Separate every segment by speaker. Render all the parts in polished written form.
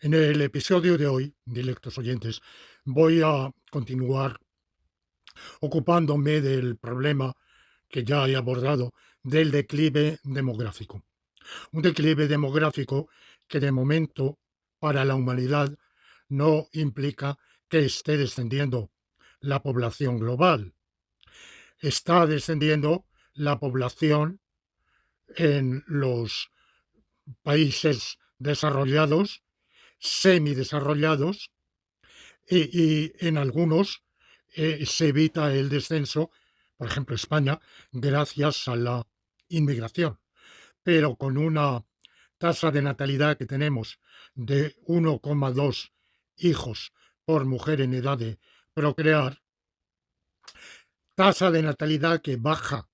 Speaker 1: En el episodio de hoy, directos oyentes, voy a continuar ocupándome del problema que ya he abordado del declive demográfico. Un declive demográfico que de momento para la humanidad no implica que esté descendiendo la población global. Está descendiendo la población en los países desarrollados, semidesarrollados, y en algunos se evita el descenso, por ejemplo España, gracias a la inmigración, pero con una tasa de natalidad que tenemos de 1,2 hijos por mujer en edad de procrear, tasa de natalidad que baja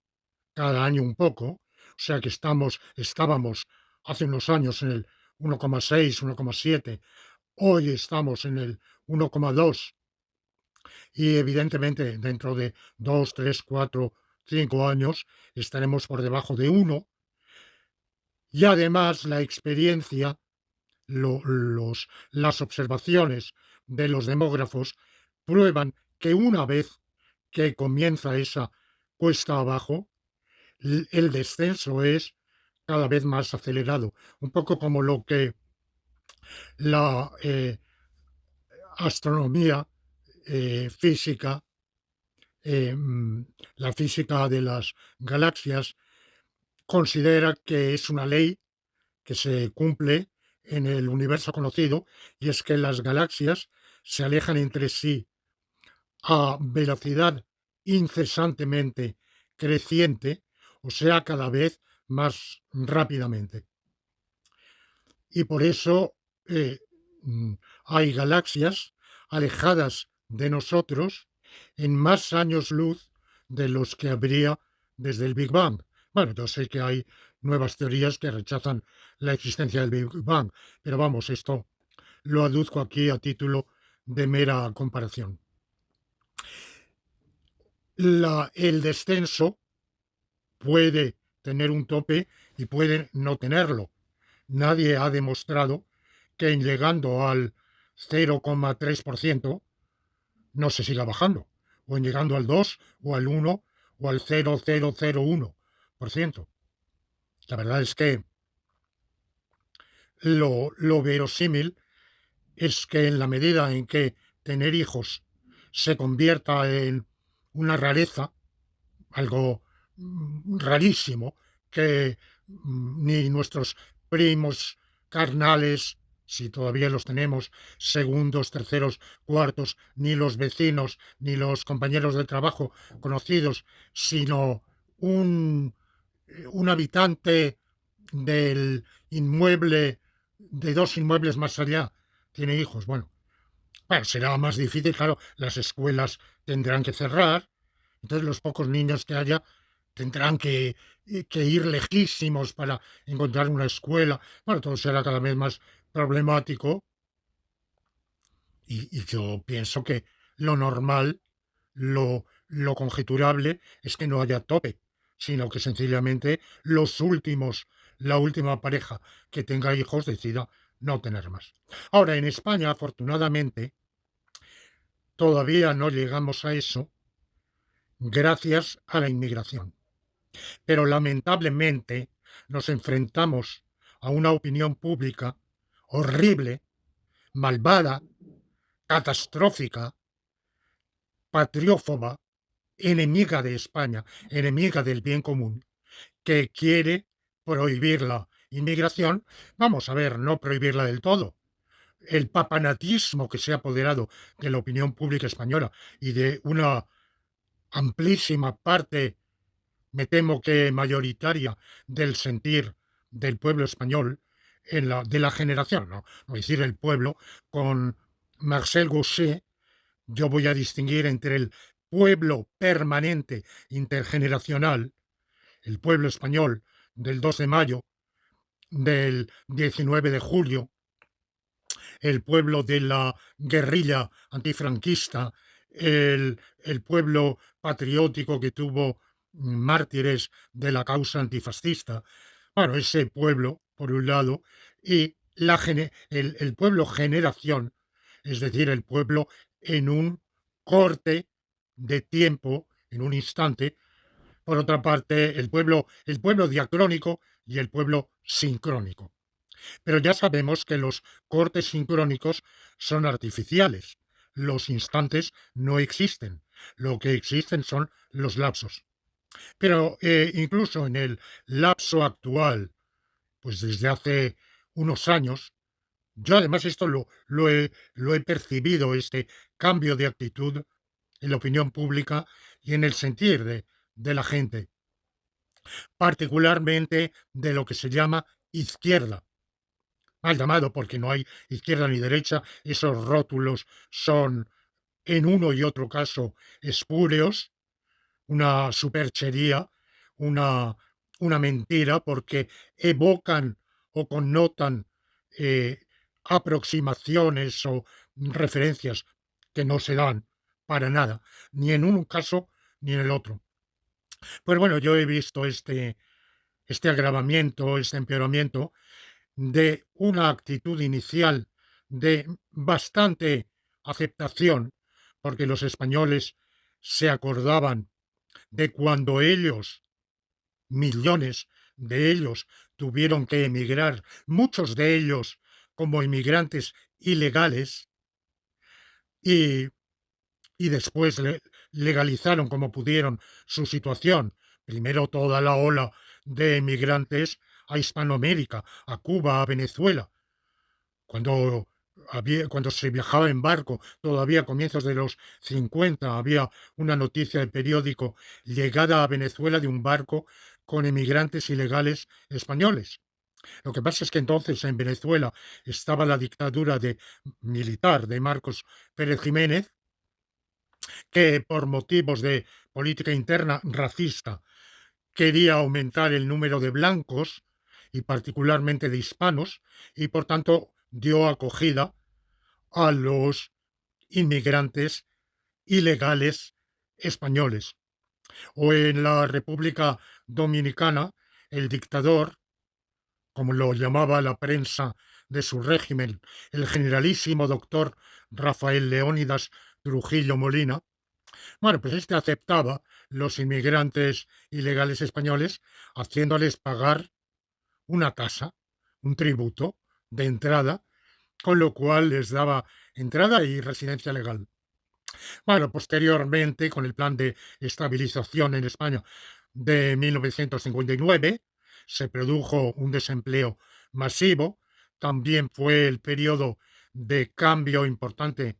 Speaker 1: cada año un poco, o sea que estábamos hace unos años en el 1,6, 1,7, hoy estamos en el 1,2 y evidentemente dentro de 2, 3, 4, 5 años estaremos por debajo de uno y además la experiencia, las observaciones de los demógrafos prueban que una vez que comienza esa cuesta abajo, el descenso es cada vez más acelerado, un poco como lo que la astronomía física, eh, mm, la física de las galaxias considera que es una ley que se cumple en el universo conocido, y es que las galaxias se alejan entre sí a velocidad incesantemente creciente, o sea, cada vez más rápidamente. Y por eso eh, mm, hay galaxias alejadas de nosotros en más años luz de los que habría desde el Big Bang. Bueno, yo sé que hay nuevas teorías que rechazan la existencia del Big Bang, pero vamos, esto lo aduzco aquí a título de mera comparación. El descenso puede tener un tope y puede no tenerlo. Nadie ha demostrado que en llegando al 0,3% no se siga bajando, o en llegando al 2 o al 1 o al 0,001%. La verdad es que lo verosímil es que en la medida en que tener hijos se convierta en una rareza, algo rarísimo, que ni nuestros primos carnales, si todavía los tenemos, segundos, terceros, cuartos, ni los vecinos, ni los compañeros de trabajo conocidos, sino un, un habitante del inmueble, de dos inmuebles más allá, tiene hijos. Bueno, será más difícil, claro, las escuelas tendrán que cerrar, entonces los pocos niños que haya tendrán que ir lejísimos para encontrar una escuela. Bueno, todo será cada vez más problemático y yo pienso que lo normal, lo conjeturable es que no haya tope, sino que sencillamente la última pareja que tenga hijos decida no tener más. Ahora, en España, afortunadamente, todavía no llegamos a eso gracias a la inmigración. Pero lamentablemente nos enfrentamos a una opinión pública horrible, malvada, catastrófica, patriófoba, enemiga de España, enemiga del bien común, que quiere prohibir la inmigración. Vamos a ver, no prohibirla del todo. El papanatismo que se ha apoderado de la opinión pública española y de una amplísima parte, me temo que mayoritaria, del sentir del pueblo español, de la generación, no decir el pueblo, con Marcel Gauchet, yo voy a distinguir entre el pueblo permanente intergeneracional, el pueblo español del 2 de mayo, del 19 de julio, el pueblo de la guerrilla antifranquista, el pueblo patriótico que tuvo mártires de la causa antifascista. Bueno, ese pueblo, por un lado, y el pueblo generación, es decir, el pueblo en un corte de tiempo, en un instante. Por otra parte, el pueblo diacrónico y el pueblo sincrónico. Pero ya sabemos que los cortes sincrónicos son artificiales. Los instantes no existen. Lo que existen son los lapsos. Pero incluso en el lapso actual, pues desde hace unos años, yo además esto lo he percibido, este cambio de actitud en la opinión pública y en el sentir de la gente, particularmente de lo que se llama izquierda. Mal llamado porque no hay izquierda ni derecha, esos rótulos son en uno y otro caso espúreos, una superchería, una, una mentira, porque evocan o connotan eh, aproximaciones o referencias que no se dan para nada, ni en un caso ni en el otro. Pues bueno, yo he visto este agravamiento, este empeoramiento de una actitud inicial de bastante aceptación, porque los españoles se acordaban de cuando ellos, millones de ellos, tuvieron que emigrar, muchos de ellos como inmigrantes ilegales, y, y después legalizaron como pudieron su situación. Primero toda la ola de emigrantes a Hispanoamérica, a Cuba, a Venezuela, cuando cuando se viajaba en barco, todavía a comienzos de los 50, había una noticia de periódico: llegada a Venezuela de un barco con emigrantes ilegales españoles. Lo que pasa es que entonces en Venezuela estaba la dictadura militar de Marcos Pérez Jiménez, que por motivos de política interna racista quería aumentar el número de blancos y particularmente de hispanos, y por tanto dio acogida a los inmigrantes ilegales españoles. O en la República Dominicana, el dictador, como lo llamaba la prensa de su régimen, el generalísimo doctor Rafael Leónidas Trujillo Molina, bueno, pues este aceptaba los inmigrantes ilegales españoles haciéndoles pagar una tasa, un tributo de entrada, con lo cual les daba entrada y residencia legal. Bueno, posteriormente, con el plan de estabilización en España de 1959, se produjo un desempleo masivo. También fue el periodo de cambio importante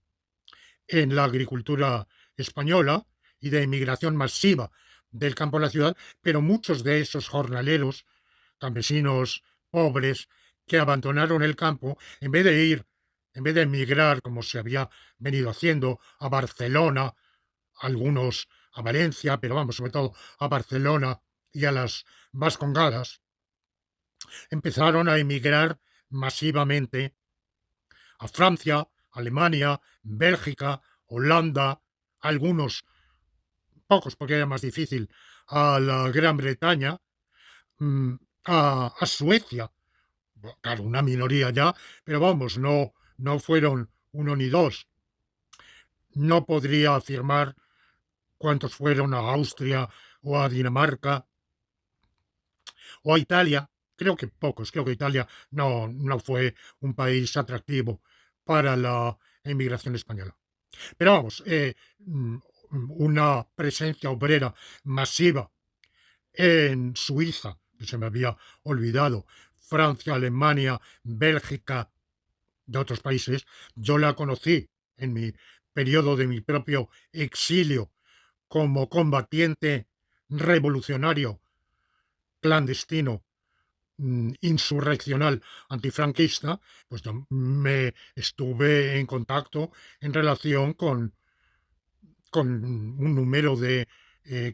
Speaker 1: en la agricultura española y de emigración masiva del campo a la ciudad, pero muchos de esos jornaleros, campesinos pobres, que abandonaron el campo, en vez de emigrar como se había venido haciendo a Barcelona, algunos a Valencia, pero vamos, sobre todo a Barcelona y a las Vascongadas, empezaron a emigrar masivamente a Francia, Alemania, Bélgica, Holanda, algunos, pocos porque era más difícil, a la Gran Bretaña, mm, a Suecia, claro, una minoría ya, pero vamos, no fueron uno ni dos. No podría afirmar cuántos fueron a Austria o a Dinamarca o a Italia. Creo que pocos, creo que Italia no fue un país atractivo para la inmigración española. Pero vamos, una presencia obrera masiva en Suiza, que se me había olvidado, Francia, Alemania, Bélgica, de otros países, yo la conocí en mi periodo de mi propio exilio como combatiente revolucionario clandestino, insurreccional antifranquista, pues yo me estuve en contacto en relación con un número de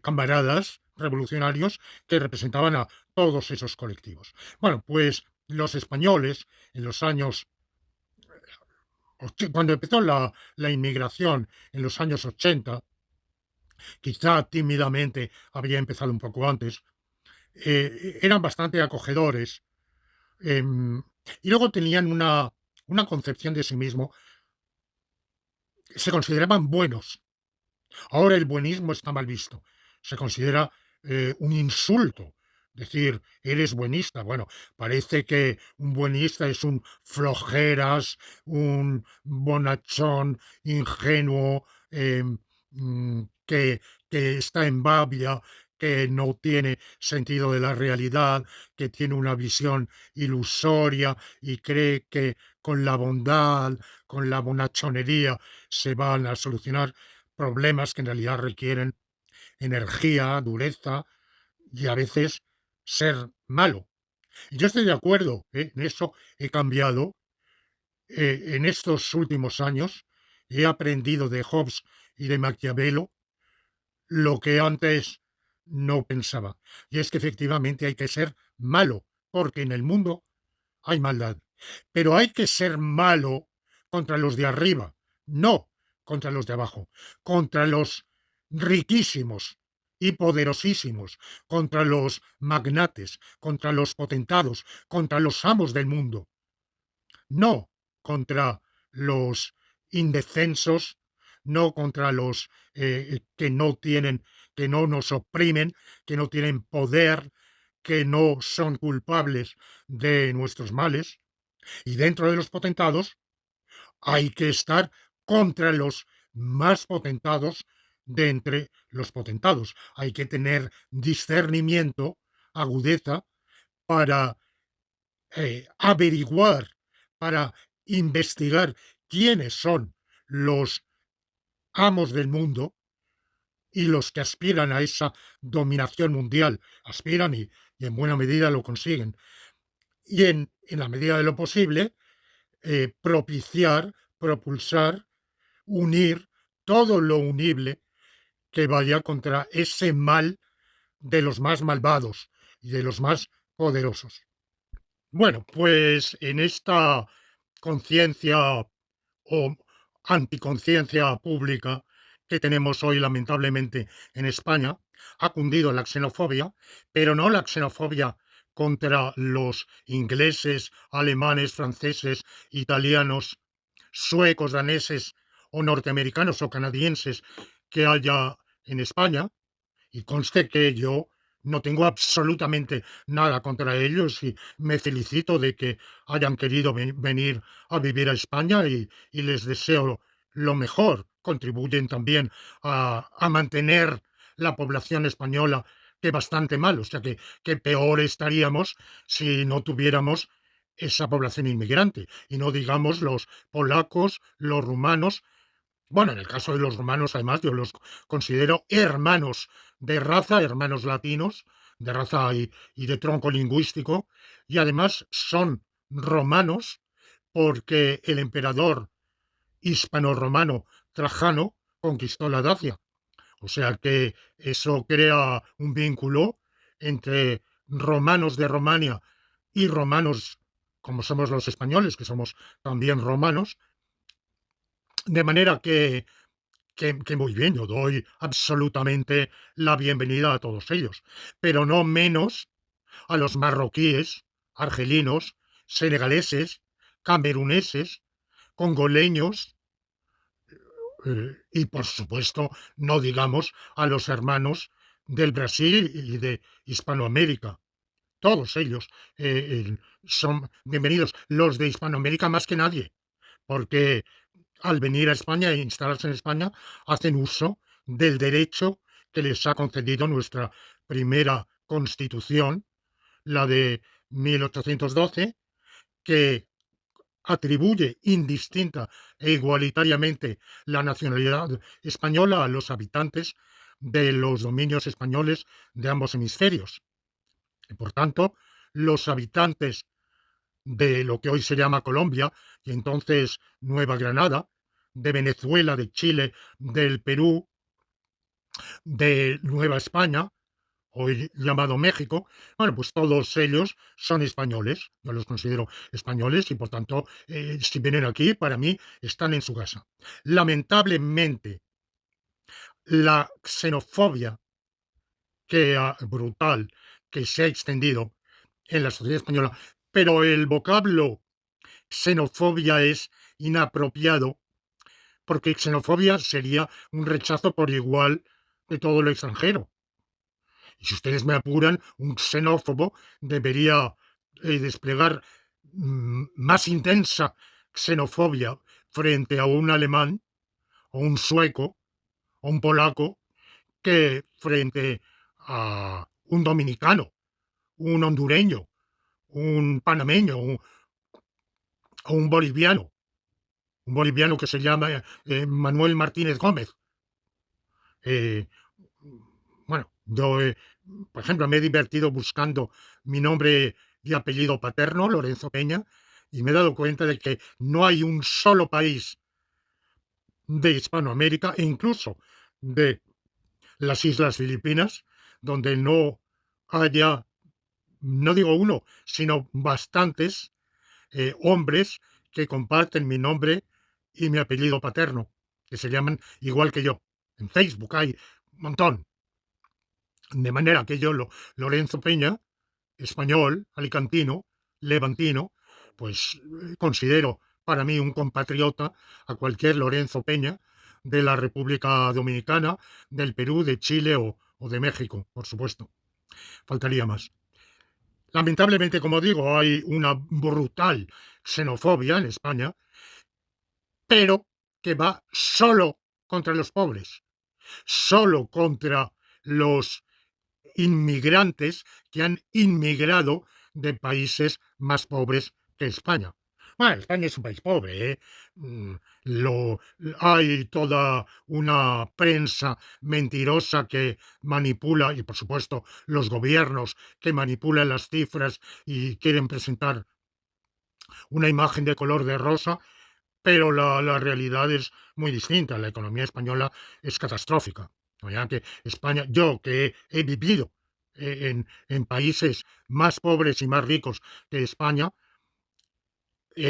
Speaker 1: camaradas revolucionarios que representaban a todos esos colectivos. Bueno, pues los españoles en los años, cuando empezó la inmigración en los años 80, quizá tímidamente había empezado un poco antes, eran bastante acogedores, Y luego tenían una concepción de sí mismo, se consideraban buenos. Ahora el buenismo está mal visto. Se considera un insulto. Decir, eres buenista. Bueno, parece que un buenista es un flojeras, un bonachón, ingenuo, que, está en babia, que no tiene sentido de la realidad, que tiene una visión ilusoria y cree que con la bondad, con la bonachonería, se van a solucionar problemas que en realidad requieren energía, dureza y a veces ser malo. Y yo estoy de acuerdo, en eso he cambiado. En estos últimos años he aprendido de Hobbes y de Maquiavelo lo que antes no pensaba. Y es que efectivamente hay que ser malo, porque en el mundo hay maldad. Pero hay que ser malo contra los de arriba, no contra los de abajo, contra los riquísimos y poderosísimos, contra los magnates, contra los potentados, contra los amos del mundo, no contra los indefensos, no contra los que no tienen, que no nos oprimen, que no tienen poder, que no son culpables de nuestros males. Y dentro de los potentados hay que estar contra los más potentados de entre los potentados. Hay que tener discernimiento, agudeza, para averiguar, para investigar quiénes son los amos del mundo y los que aspiran a esa dominación mundial. Aspiran y en buena medida lo consiguen. Y en la medida de lo posible, propiciar, propulsar, unir todo lo unible que vaya contra ese mal de los más malvados y de los más poderosos. Bueno, pues en esta conciencia o anticonciencia pública que tenemos hoy lamentablemente en España, ha cundido la xenofobia, pero no la xenofobia contra los ingleses, alemanes, franceses, italianos, suecos, daneses o norteamericanos o canadienses que haya en España, y conste que yo no tengo absolutamente nada contra ellos y me felicito de que hayan querido venir a vivir a España y les deseo lo mejor. Contribuyen también a mantener la población española, que bastante mal, o sea que peor estaríamos si no tuviéramos esa población inmigrante. Y no digamos los polacos, los rumanos. Bueno, en el caso de los romanos, además, yo los considero hermanos de raza, hermanos latinos, de raza y de tronco lingüístico, y además son romanos porque el emperador hispano-romano Trajano conquistó la Dacia. O sea que eso crea un vínculo entre romanos de Romania y romanos como somos los españoles, que somos también romanos, de manera que muy bien, yo doy absolutamente la bienvenida a todos ellos, pero no menos a los marroquíes, argelinos, senegaleses, cameruneses, congoleños y, por supuesto, no digamos a los hermanos del Brasil y de Hispanoamérica. Todos ellos son bienvenidos. Los de Hispanoamérica más que nadie, porque al venir a España e instalarse en España, hacen uso del derecho que les ha concedido nuestra primera Constitución, la de 1812, que atribuye indistinta e igualitariamente la nacionalidad española a los habitantes de los dominios españoles de ambos hemisferios. Y por tanto, los habitantes de lo que hoy se llama Colombia y entonces Nueva Granada, de Venezuela, de Chile, del Perú, de Nueva España, hoy llamado México, bueno, pues todos ellos son españoles, yo los considero españoles y por tanto, si vienen aquí, para mí están en su casa. Lamentablemente, la xenofobia brutal que se ha extendido en la sociedad española pero el vocablo xenofobia es inapropiado, porque xenofobia sería un rechazo por igual de todo lo extranjero. Y si ustedes me apuran, un xenófobo debería desplegar más intensa xenofobia frente a un alemán o un sueco o un polaco que frente a un dominicano, un hondureño, un panameño o un boliviano que se llama Manuel Martínez Gómez. Eh, bueno, yo, por ejemplo, me he divertido buscando mi nombre y apellido paterno, Lorenzo Peña, y me he dado cuenta de que no hay un solo país de Hispanoamérica e incluso de las Islas Filipinas donde no haya, no digo uno, sino bastantes hombres que comparten mi nombre y mi apellido paterno, que se llaman igual que yo. En Facebook hay un montón. De manera que yo, Lorenzo Peña, español, alicantino, levantino, pues considero para mí un compatriota a cualquier Lorenzo Peña de la República Dominicana, del Perú, de Chile o de México, por supuesto. Faltaría más. Lamentablemente, como digo, hay una brutal xenofobia en España, pero que va solo contra los pobres, solo contra los inmigrantes que han inmigrado de países más pobres que España. Bueno, España es un país pobre, ¿eh? Mm, hay toda una prensa mentirosa que manipula, y por supuesto los gobiernos que manipulan las cifras y quieren presentar una imagen de color de rosa, pero la realidad es muy distinta. La economía española es catastrófica. Ya que España, yo que he vivido en países más pobres y más ricos que España,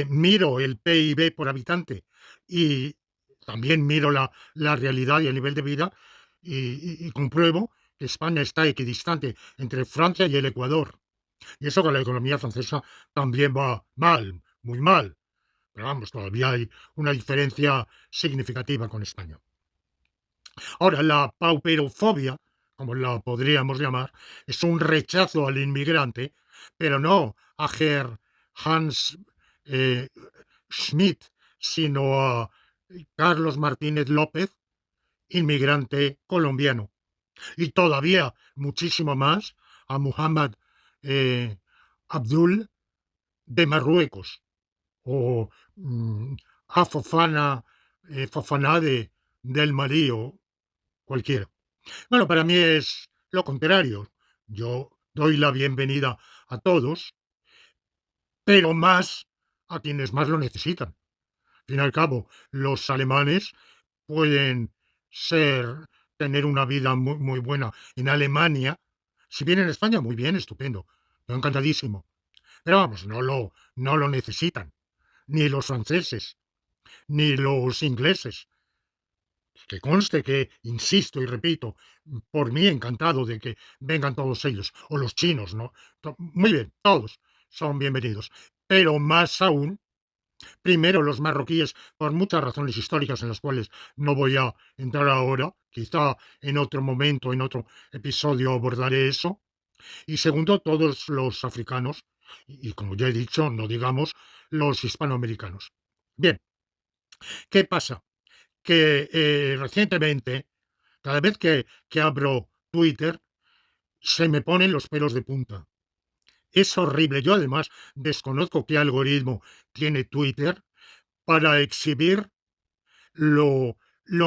Speaker 1: miro el PIB por habitante y también miro la realidad y el nivel de vida y compruebo que España está equidistante entre Francia y el Ecuador. Y eso que la economía francesa también va mal, muy mal. Pero vamos, todavía hay una diferencia significativa con España. Ahora, la pauperofobia, como la podríamos llamar, es un rechazo al inmigrante, pero no a Herr Hans eh, Schmidt, sino a Carlos Martínez López, inmigrante colombiano. Y todavía muchísimo más a Muhammad eh, Abdul de Marruecos o a Fofana, Fofanade del Malí o cualquiera. Bueno, para mí es lo contrario. Yo doy la bienvenida a todos, pero más a quienes más lo necesitan. Al fin y al cabo, los alemanes pueden tener una vida muy, muy buena en Alemania. Si vienen en España, muy bien, estupendo. Yo encantadísimo. Pero vamos, no lo necesitan. Ni los franceses, ni los ingleses. Que conste que, insisto y repito, por mí encantado de que vengan todos ellos, o los chinos, ¿no? Muy bien, todos son bienvenidos. Pero más aún, primero los marroquíes, por muchas razones históricas en las cuales no voy a entrar ahora, quizá en otro momento, en otro episodio abordaré eso. Y segundo, todos los africanos, y como ya he dicho, no digamos los hispanoamericanos. Bien, ¿qué pasa? Que recientemente, cada vez que abro Twitter, se me ponen los pelos de punta. Es horrible. Yo además desconozco qué algoritmo tiene Twitter para exhibir lo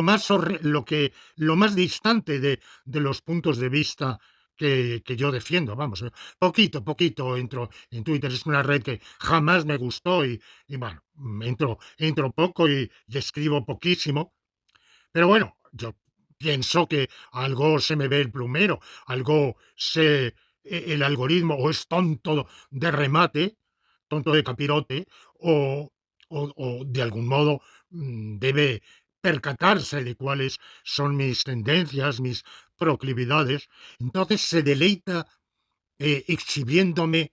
Speaker 1: más, lo más distante de los puntos de vista que yo defiendo. Vamos, poquito entro en Twitter. Es una red que jamás me gustó y bueno, entro poco y escribo poquísimo. Pero bueno, yo pienso que algo se me ve el plumero, algo el algoritmo o es tonto de remate, tonto de capirote, o de algún modo debe percatarse de cuáles son mis tendencias, mis proclividades. Entonces se deleita exhibiéndome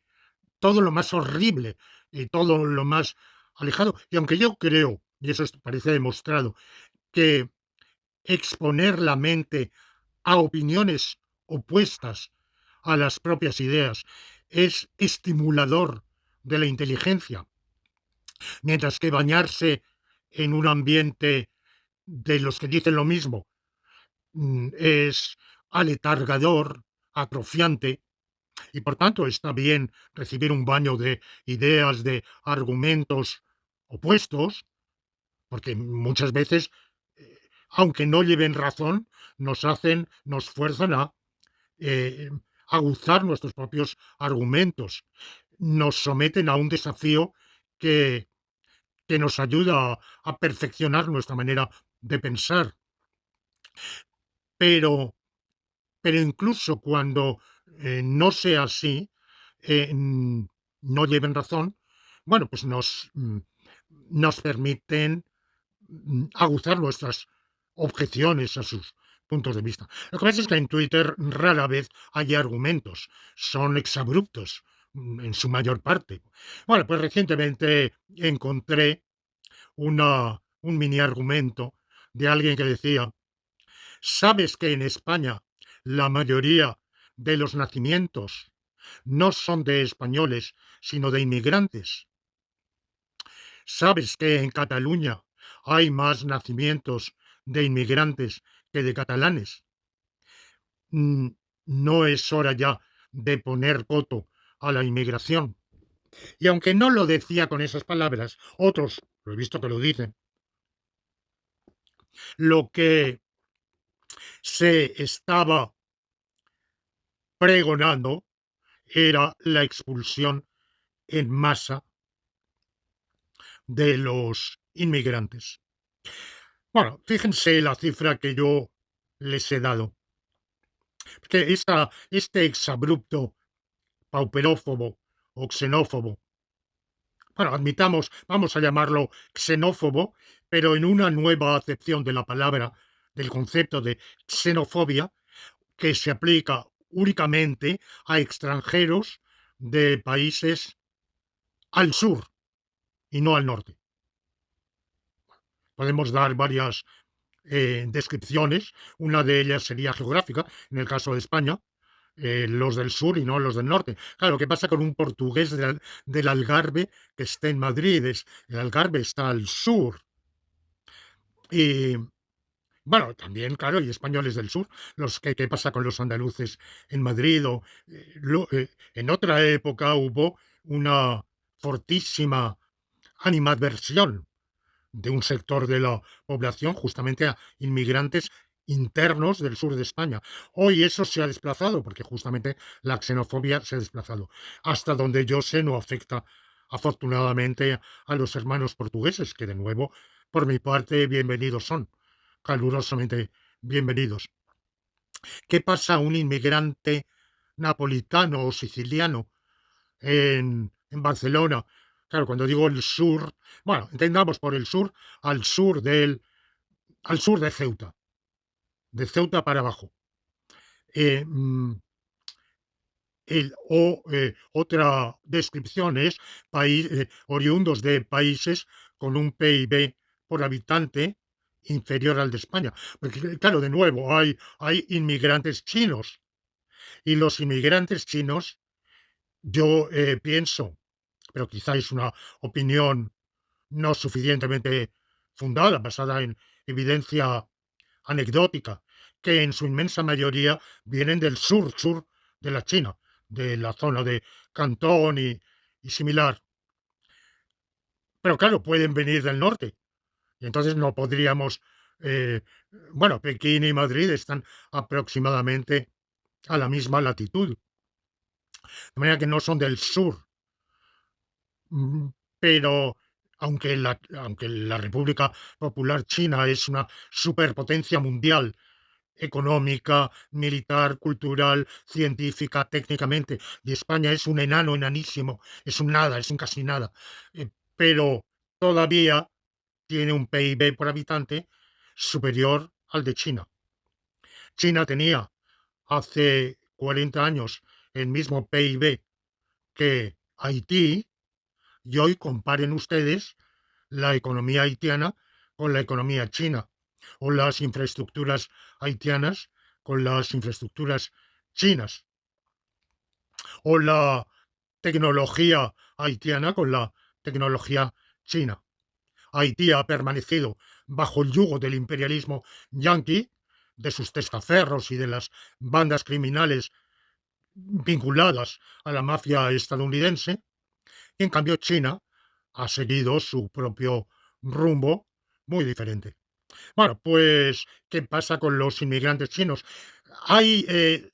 Speaker 1: todo lo más horrible y todo lo más alejado. Y aunque yo creo, y eso parece demostrado, que exponer la mente a opiniones opuestas a las propias ideas es estimulador de la inteligencia, mientras que bañarse en un ambiente de los que dicen lo mismo es aletargador, atrofiante, y por tanto está bien recibir un baño de ideas, de argumentos opuestos, porque muchas veces, eh, aunque no lleven razón, nos fuerzan a eh, aguzar nuestros propios argumentos, nos someten a un desafío que, que nos ayuda a perfeccionar nuestra manera de pensar. Pero, pero incluso cuando no sea así, no lleven razón, bueno, pues nos permiten aguzar nuestras objeciones a sus puntos de vista. Lo que pasa es que en Twitter rara vez hay argumentos, son exabruptos en su mayor parte. Bueno, pues recientemente encontré un mini argumento de alguien que decía, ¿sabes que en España la mayoría de los nacimientos no son de españoles, sino de inmigrantes? ¿Sabes que en Cataluña hay más nacimientos de inmigrantes que de catalanes? Mm, ¿No es hora ya de poner coto a la inmigración? Y aunque no lo decía con esas palabras, otros, lo he visto que lo dicen, lo que se estaba pregonando era la expulsión en masa de los inmigrantes. Bueno, fíjense la cifra que yo les he dado. Que este exabrupto pauperófobo o xenófobo, bueno, admitamos, vamos a llamarlo xenófobo, pero en una nueva acepción de la palabra, del concepto de xenofobia, que se aplica únicamente a extranjeros de países al sur y no al norte. Podemos dar varias descripciones, una de ellas sería geográfica, en el caso de España, los del sur y no los del norte. Claro, ¿qué pasa con un portugués del Algarve que esté en Madrid? El Algarve está al sur. Y bueno, también, claro, y españoles del sur. ¿Qué pasa con los andaluces en Madrid? En otra época hubo una fortísima animadversión de un sector de la población justamente a inmigrantes internos del sur de España. Hoy eso se ha desplazado, porque justamente la xenofobia se ha desplazado. Hasta donde yo sé, no afecta afortunadamente a los hermanos portugueses, que de nuevo, por mi parte, bienvenidos son, calurosamente bienvenidos. ¿Qué pasa a un inmigrante napolitano o siciliano en Barcelona? Claro, cuando digo el sur, bueno, entendamos por el sur, al sur al sur de Ceuta para abajo. Eh, mm, Otra descripción es oriundos de países con un PIB por habitante inferior al de España. Porque, claro, de nuevo, hay inmigrantes chinos y los inmigrantes chinos, yo pienso, pero quizá es una opinión no suficientemente fundada, basada en evidencia anecdótica, que en su inmensa mayoría vienen del sur de la China, de la zona de Cantón y similar. Pero claro, pueden venir del norte. Y entonces no podríamos, eh, bueno, Pekín y Madrid están aproximadamente a la misma latitud. De manera que no son del sur. Pero aunque la República Popular China es una superpotencia mundial, económica, militar, cultural, científica, técnicamente, y España es un enano enanísimo, es un nada, es un casi nada, pero todavía tiene un PIB por habitante superior al de China. China tenía hace 40 años el mismo PIB que Haití, y hoy comparen ustedes la economía haitiana con la economía china, o las infraestructuras haitianas con las infraestructuras chinas, o la tecnología haitiana con la tecnología china. Haití ha permanecido bajo el yugo del imperialismo yanqui, de sus testaferros y de las bandas criminales vinculadas a la mafia estadounidense, y en cambio China ha seguido su propio rumbo muy diferente. Bueno, pues, ¿qué pasa con los inmigrantes chinos? ¿Hay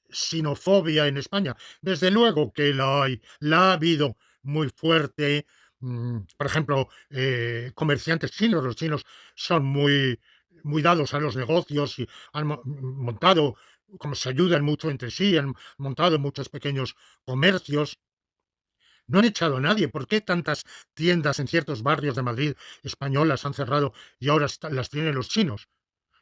Speaker 1: xenofobia en España? Desde luego que la hay. La ha habido muy fuerte. Por ejemplo, comerciantes chinos. Los chinos son muy dados a los negocios y han montado, como se ayudan mucho entre sí, han montado muchos pequeños comercios. No han echado a nadie. ¿Por qué tantas tiendas en ciertos barrios de Madrid españolas han cerrado y ahora las tienen los chinos?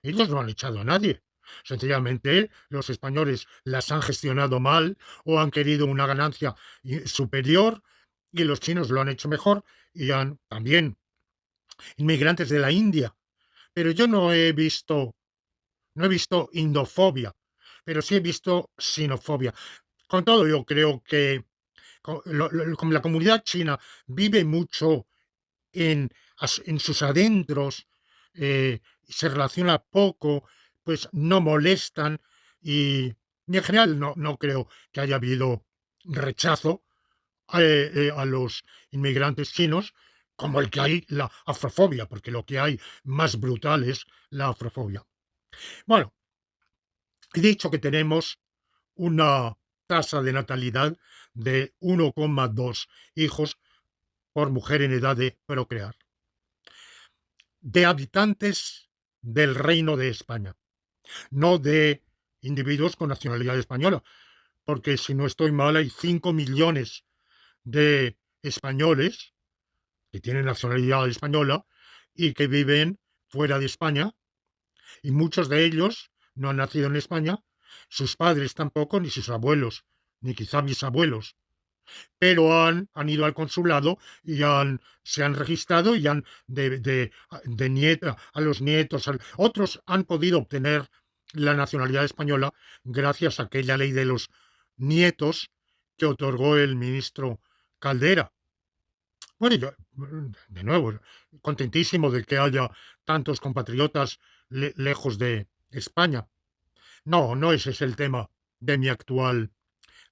Speaker 1: Ellos no han echado a nadie. Sencillamente, los españoles las han gestionado mal o han querido una ganancia superior y los chinos lo han hecho mejor y han también inmigrantes de la India. Pero yo no he visto indofobia, pero sí he visto sinofobia. Con todo, yo creo que como la comunidad china vive mucho en sus adentros, se relaciona poco, pues no molestan y en general no creo que haya habido rechazo a los inmigrantes chinos como el que hay la afrofobia, porque lo que hay más brutal es la afrofobia. Bueno, he dicho que tenemos una tasa de natalidad de 1,2 hijos por mujer en edad de procrear, de habitantes del Reino de España, no de individuos con nacionalidad española, porque si no estoy mal hay 5 millones de españoles que tienen nacionalidad española y que viven fuera de España, y muchos de ellos no han nacido en España, sus padres tampoco, ni sus abuelos, ni quizá mis abuelos, pero han ido al consulado y se han registrado y han a los nietos, otros han podido obtener la nacionalidad española gracias a aquella ley de los nietos que otorgó el ministro Caldera. Bueno, yo, de nuevo, contentísimo de que haya tantos compatriotas lejos de España. No, no ese es el tema de mi actual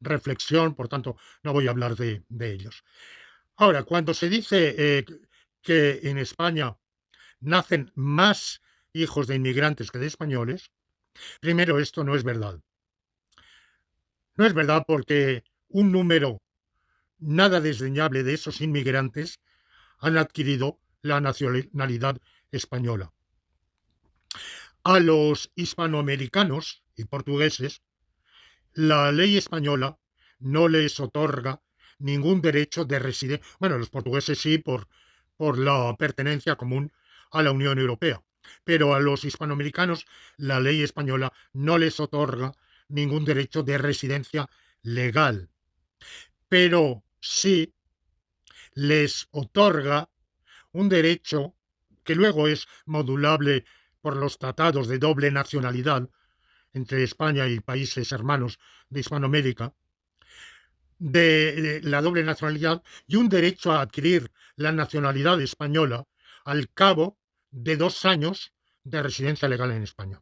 Speaker 1: reflexión, por tanto, no voy a hablar de ellos. Ahora, cuando se dice que en España nacen más hijos de inmigrantes que de españoles, primero, esto no es verdad. No es verdad porque un número nada desdeñable de esos inmigrantes han adquirido la nacionalidad española. A los hispanoamericanos y portugueses, la ley española no les otorga ningún derecho de residencia. Bueno, los portugueses sí por la pertenencia común a la Unión Europea, pero a los hispanoamericanos la ley española no les otorga ningún derecho de residencia legal, pero sí les otorga un derecho que luego es modulable por los tratados de doble nacionalidad entre España y países hermanos de Hispanoamérica, de la doble nacionalidad y un derecho a adquirir la nacionalidad española al cabo de 2 años de residencia legal en España.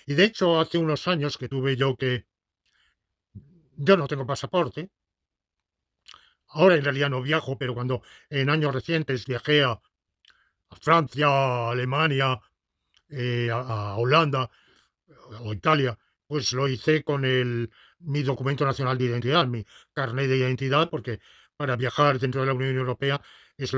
Speaker 1: Y de hecho, hace unos años que tuve yo no tengo pasaporte, ahora en realidad no viajo, pero cuando en años recientes viajé a Francia, a Alemania, a Holanda o Italia, pues lo hice con mi documento nacional de identidad, mi carnet de identidad, porque para viajar dentro de la Unión Europea es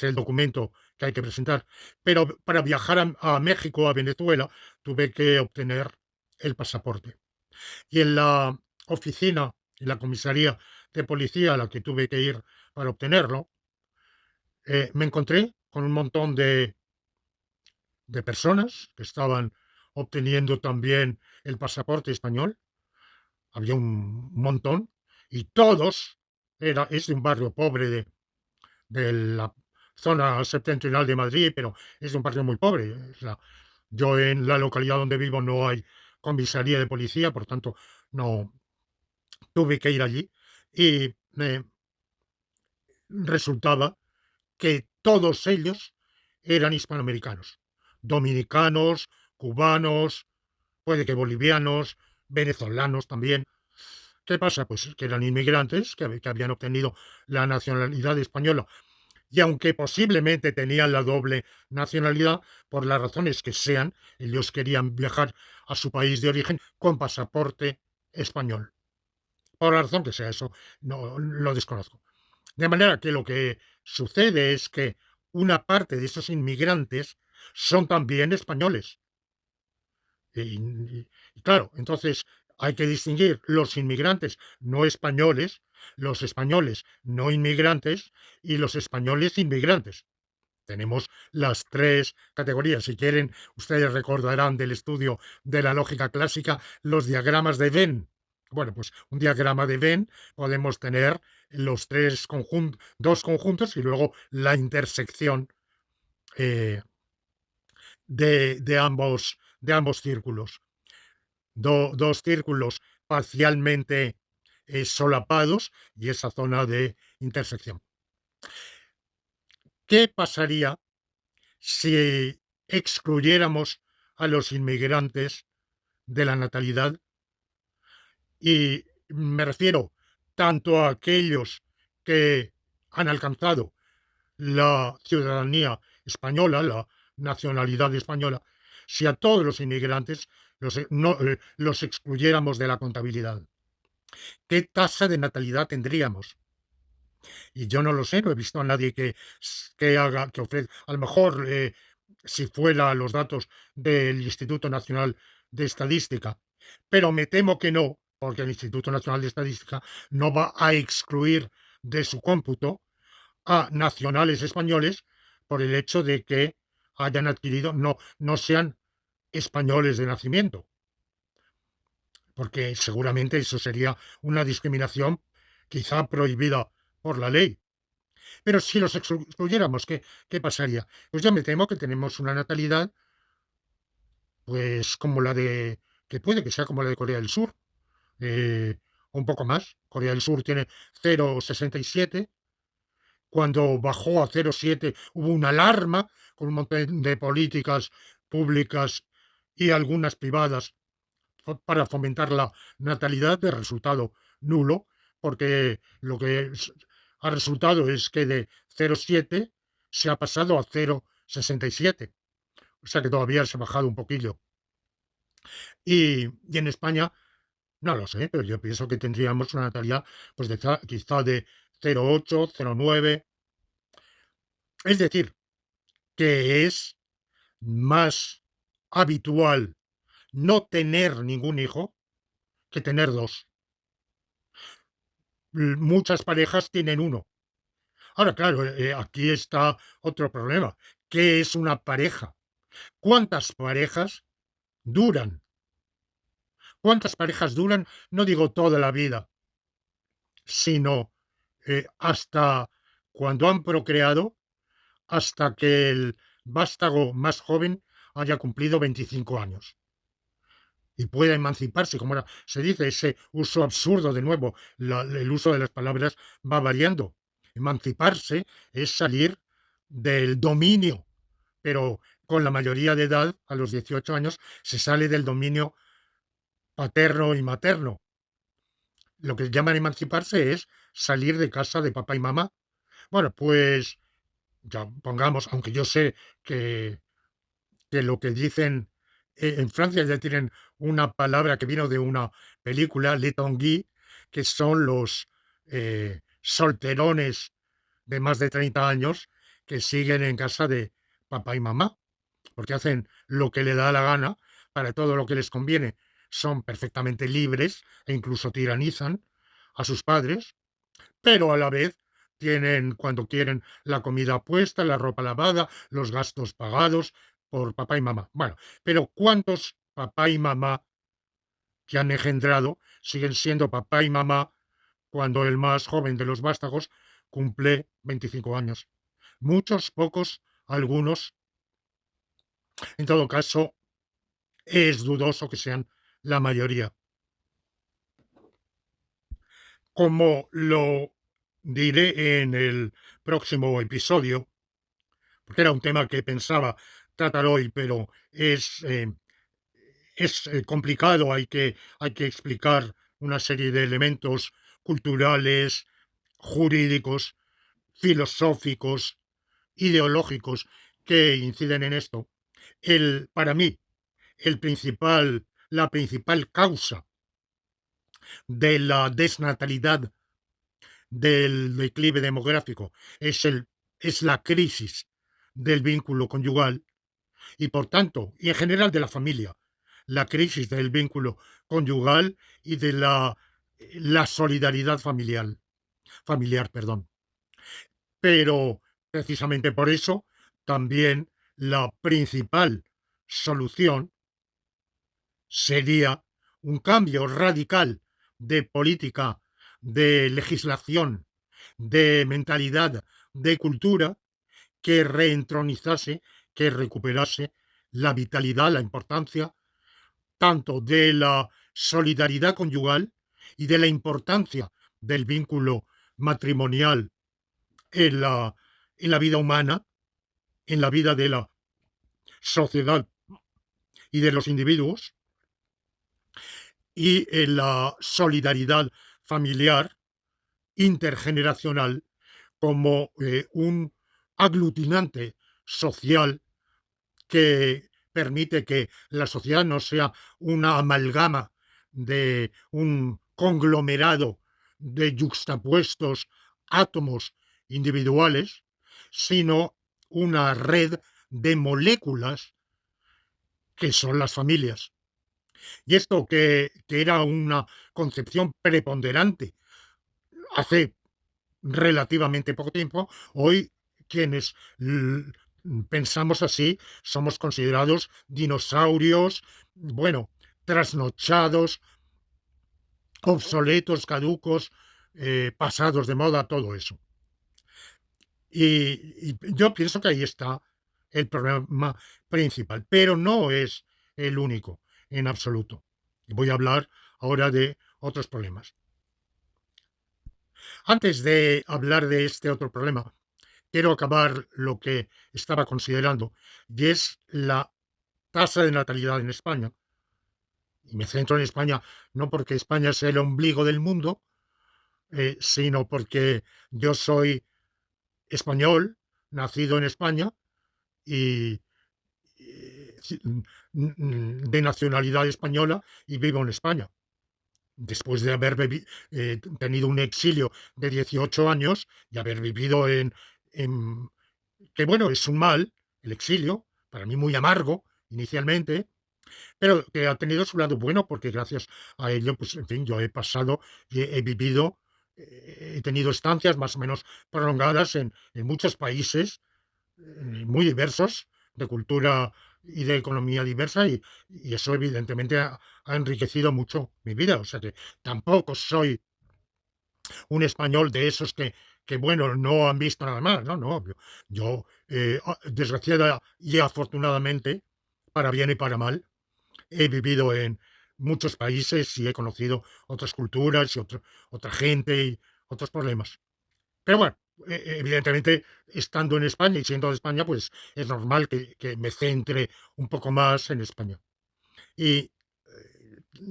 Speaker 1: el documento que hay que presentar. Pero para viajar a México, a Venezuela, tuve que obtener el pasaporte. Y en la oficina, en la comisaría de policía a la que tuve que ir para obtenerlo, me encontré con un montón de personas que estaban obteniendo también el pasaporte español. Había un montón y todos es de un barrio pobre de la zona septentrional de Madrid, pero es un barrio muy pobre. Yo en la localidad donde vivo no hay comisaría de policía, por tanto no tuve que ir allí y me resultaba que todos ellos eran hispanoamericanos, dominicanos, cubanos, puede que bolivianos, venezolanos también. ¿Qué pasa? Pues que eran inmigrantes que habían obtenido la nacionalidad española y aunque posiblemente tenían la doble nacionalidad, por las razones que sean, ellos querían viajar a su país de origen con pasaporte español. Por la razón que sea, eso no lo desconozco. De manera que lo que sucede es que una parte de esos inmigrantes son también españoles. Y claro, entonces hay que distinguir los inmigrantes no españoles, los españoles no inmigrantes y los españoles inmigrantes. Tenemos las tres categorías. Si quieren, ustedes recordarán del estudio de la lógica clásica los diagramas de Venn. Bueno, pues un diagrama de Venn podemos tener los dos conjuntos y luego la intersección eh, de ambos círculos. Dos círculos parcialmente solapados y esa zona de intersección. ¿Qué pasaría si excluyéramos a los inmigrantes de la natalidad? Y me refiero tanto a aquellos que han alcanzado la ciudadanía española, la nacionalidad española, si a todos los inmigrantes los excluyéramos de la contabilidad. ¿Qué tasa de natalidad tendríamos? Y yo no lo sé, no he visto a nadie que ofrezca, a lo mejor si fuera los datos del Instituto Nacional de Estadística, pero me temo que no, porque el Instituto Nacional de Estadística no va a excluir de su cómputo a nacionales españoles por el hecho de que hayan adquirido, no sean españoles de nacimiento, porque seguramente eso sería una discriminación quizá prohibida por la ley. Pero si los excluyéramos, ¿qué pasaría? Pues yo me temo que tenemos una natalidad, pues como que puede que sea como la de Corea del Sur, un poco más. Corea del Sur tiene 0,67. Cuando bajó a 0,7 hubo una alarma con un montón de políticas públicas y algunas privadas para fomentar la natalidad, de resultado nulo, porque lo que ha resultado es que de 0,7 se ha pasado a 0,67. O sea que todavía se ha bajado un poquillo. Y en España, no lo sé, pero yo pienso que tendríamos una natalidad pues quizá de 0,8, 0,9. Es decir, que es más habitual no tener ningún hijo que tener dos. Muchas parejas tienen uno. Ahora, claro, aquí está otro problema. ¿Qué es una pareja? ¿Cuántas parejas duran? ¿Cuántas parejas duran? No digo toda la vida, sino hasta cuando han procreado, hasta que el vástago más joven haya cumplido 25 años y pueda emanciparse, como ahora se dice, ese uso absurdo, de nuevo, el uso de las palabras va variando. Emanciparse es salir del dominio, pero con la mayoría de edad, a los 18 años, se sale del dominio paterno y materno. Lo que llaman emanciparse es salir de casa de papá y mamá. Bueno, pues ya pongamos, aunque yo sé que lo que dicen en Francia ya tienen una palabra que vino de una película, Les Tanguy, que son los solterones de más de 30 años que siguen en casa de papá y mamá, porque hacen lo que le da la gana para todo lo que les conviene. Son perfectamente libres e incluso tiranizan a sus padres, pero a la vez tienen, cuando quieren, la comida puesta, la ropa lavada, los gastos pagados por papá y mamá. Bueno, pero ¿cuántos papá y mamá que han engendrado siguen siendo papá y mamá cuando el más joven de los vástagos cumple 25 años. Muchos, pocos, algunos. En todo caso, es dudoso que sean la mayoría. Como lo diré en el próximo episodio, porque era un tema que pensaba tratar hoy, pero es complicado, hay que explicar una serie de elementos culturales, jurídicos, filosóficos, ideológicos que inciden en esto. Para mí, la principal causa de la desnatalidad, del declive demográfico, es la crisis del vínculo conyugal y, por tanto, y en general de la familia, la crisis del vínculo conyugal y de la solidaridad familiar, perdón. Pero precisamente por eso también la principal solución sería un cambio radical de política, de legislación, de mentalidad, de cultura, que reentronizase, que recuperase la vitalidad, la importancia, tanto de la solidaridad conyugal y de la importancia del vínculo matrimonial en la vida humana, en la vida de la sociedad y de los individuos, y en la solidaridad familiar intergeneracional como un aglutinante social que permite que la sociedad no sea una amalgama de un conglomerado de yuxtapuestos átomos individuales, sino una red de moléculas que son las familias. Y esto que era una concepción preponderante hace relativamente poco tiempo, hoy quienes pensamos así somos considerados dinosaurios, bueno, trasnochados, obsoletos, caducos, pasados de moda, todo eso. Y yo pienso que ahí está el problema principal, pero no es el único en absoluto. Voy a hablar ahora de otros problemas. Antes de hablar de este otro problema, quiero acabar lo que estaba considerando, y es la tasa de natalidad en España. Y me centro en España no porque España sea el ombligo del mundo, sino porque yo soy español, nacido en España y de nacionalidad española y vivo en España. Después de haber tenido un exilio de 18 años y haber vivido en que bueno, es un mal, el exilio, para mí muy amargo inicialmente, pero que ha tenido su lado bueno porque gracias a ello, pues en fin, yo he pasado y he vivido, he tenido estancias más o menos prolongadas en muchos países muy diversos, de cultura y de economía diversa, y eso evidentemente ha enriquecido mucho mi vida. O sea que tampoco soy un español de esos bueno, no han visto nada más, no, no. Yo desgraciada y afortunadamente, para bien y para mal, he vivido en muchos países y he conocido otras culturas y otra gente y otros problemas. Pero bueno, evidentemente, estando en España y siendo de España, pues es normal que me centre un poco más en España. Y,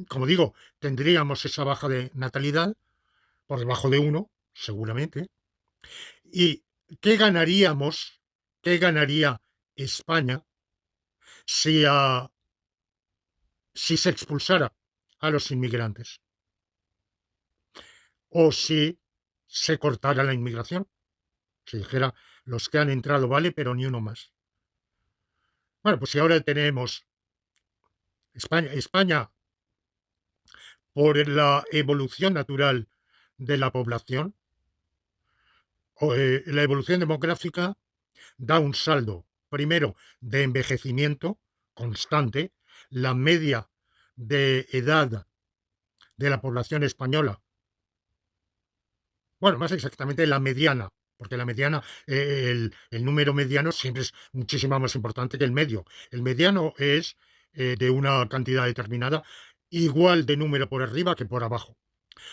Speaker 1: como digo, tendríamos esa baja de natalidad, por debajo de uno, seguramente. ¿Y qué ganaríamos, qué ganaría España si, si se expulsara a los inmigrantes o si se cortara la inmigración? Se dijera, los que han entrado vale, pero ni uno más. Bueno, pues si ahora tenemos España por la evolución natural de la población, la evolución demográfica da un saldo, primero, de envejecimiento constante. La media de edad de la población española Bueno, más exactamente la mediana, porque la mediana, el número mediano siempre es muchísimo más importante que el medio. El mediano es de una cantidad determinada, igual de número por arriba que por abajo.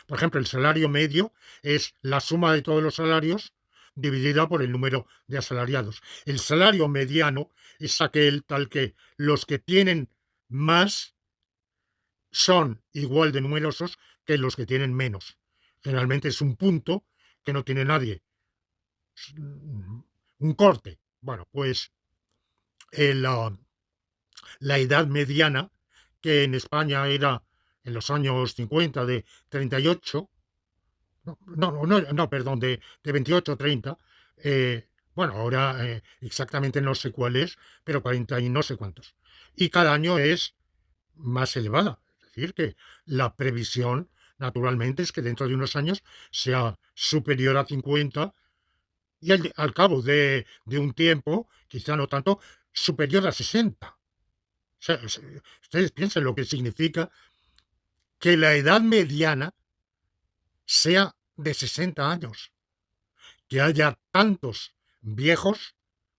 Speaker 1: Por ejemplo, el salario medio es la suma de todos los salarios dividida por el número de asalariados. El salario mediano es aquel tal que los que tienen más son igual de numerosos que los que tienen menos. Generalmente es un punto que no tiene nadie. Un corte. Bueno, pues la edad mediana, que en España era en los años 50 de 38, no, perdón, de 28 a 30, bueno, ahora exactamente no sé cuál es, pero 40 y no sé cuántos. Y cada año es más elevada. Es decir, que la previsión, naturalmente, es que dentro de unos años sea superior a 50 y al cabo de un tiempo, quizá no tanto, superior a 60. O sea, ustedes piensen lo que significa que la edad mediana sea de 60 años, que haya tantos viejos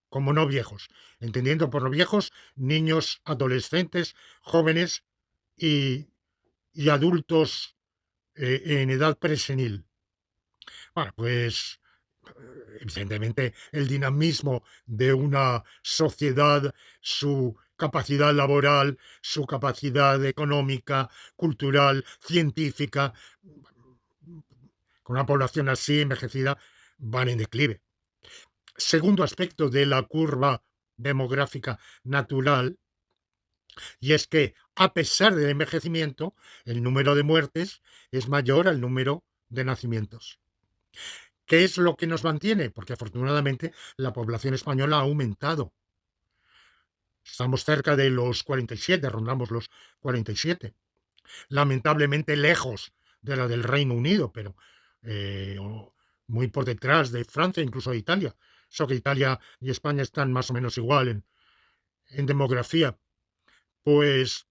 Speaker 1: como no viejos, entendiendo por los viejos niños, adolescentes, jóvenes y, y adultos en edad presenil. Bueno, pues evidentemente el dinamismo de una sociedad, su capacidad laboral, su capacidad económica, cultural, científica, con una población así envejecida, van en declive. Segundo aspecto de la curva demográfica natural, y es que a pesar del envejecimiento, el número de muertes es mayor al número de nacimientos. ¿Qué es lo que nos mantiene? Porque afortunadamente la población española ha aumentado. Estamos cerca de los 47, rondamos los 47. Lamentablemente lejos de la del Reino Unido, pero eh, muy por detrás de Francia, incluso de Italia. Eso que Italia y España están más o menos igual en demografía. Pues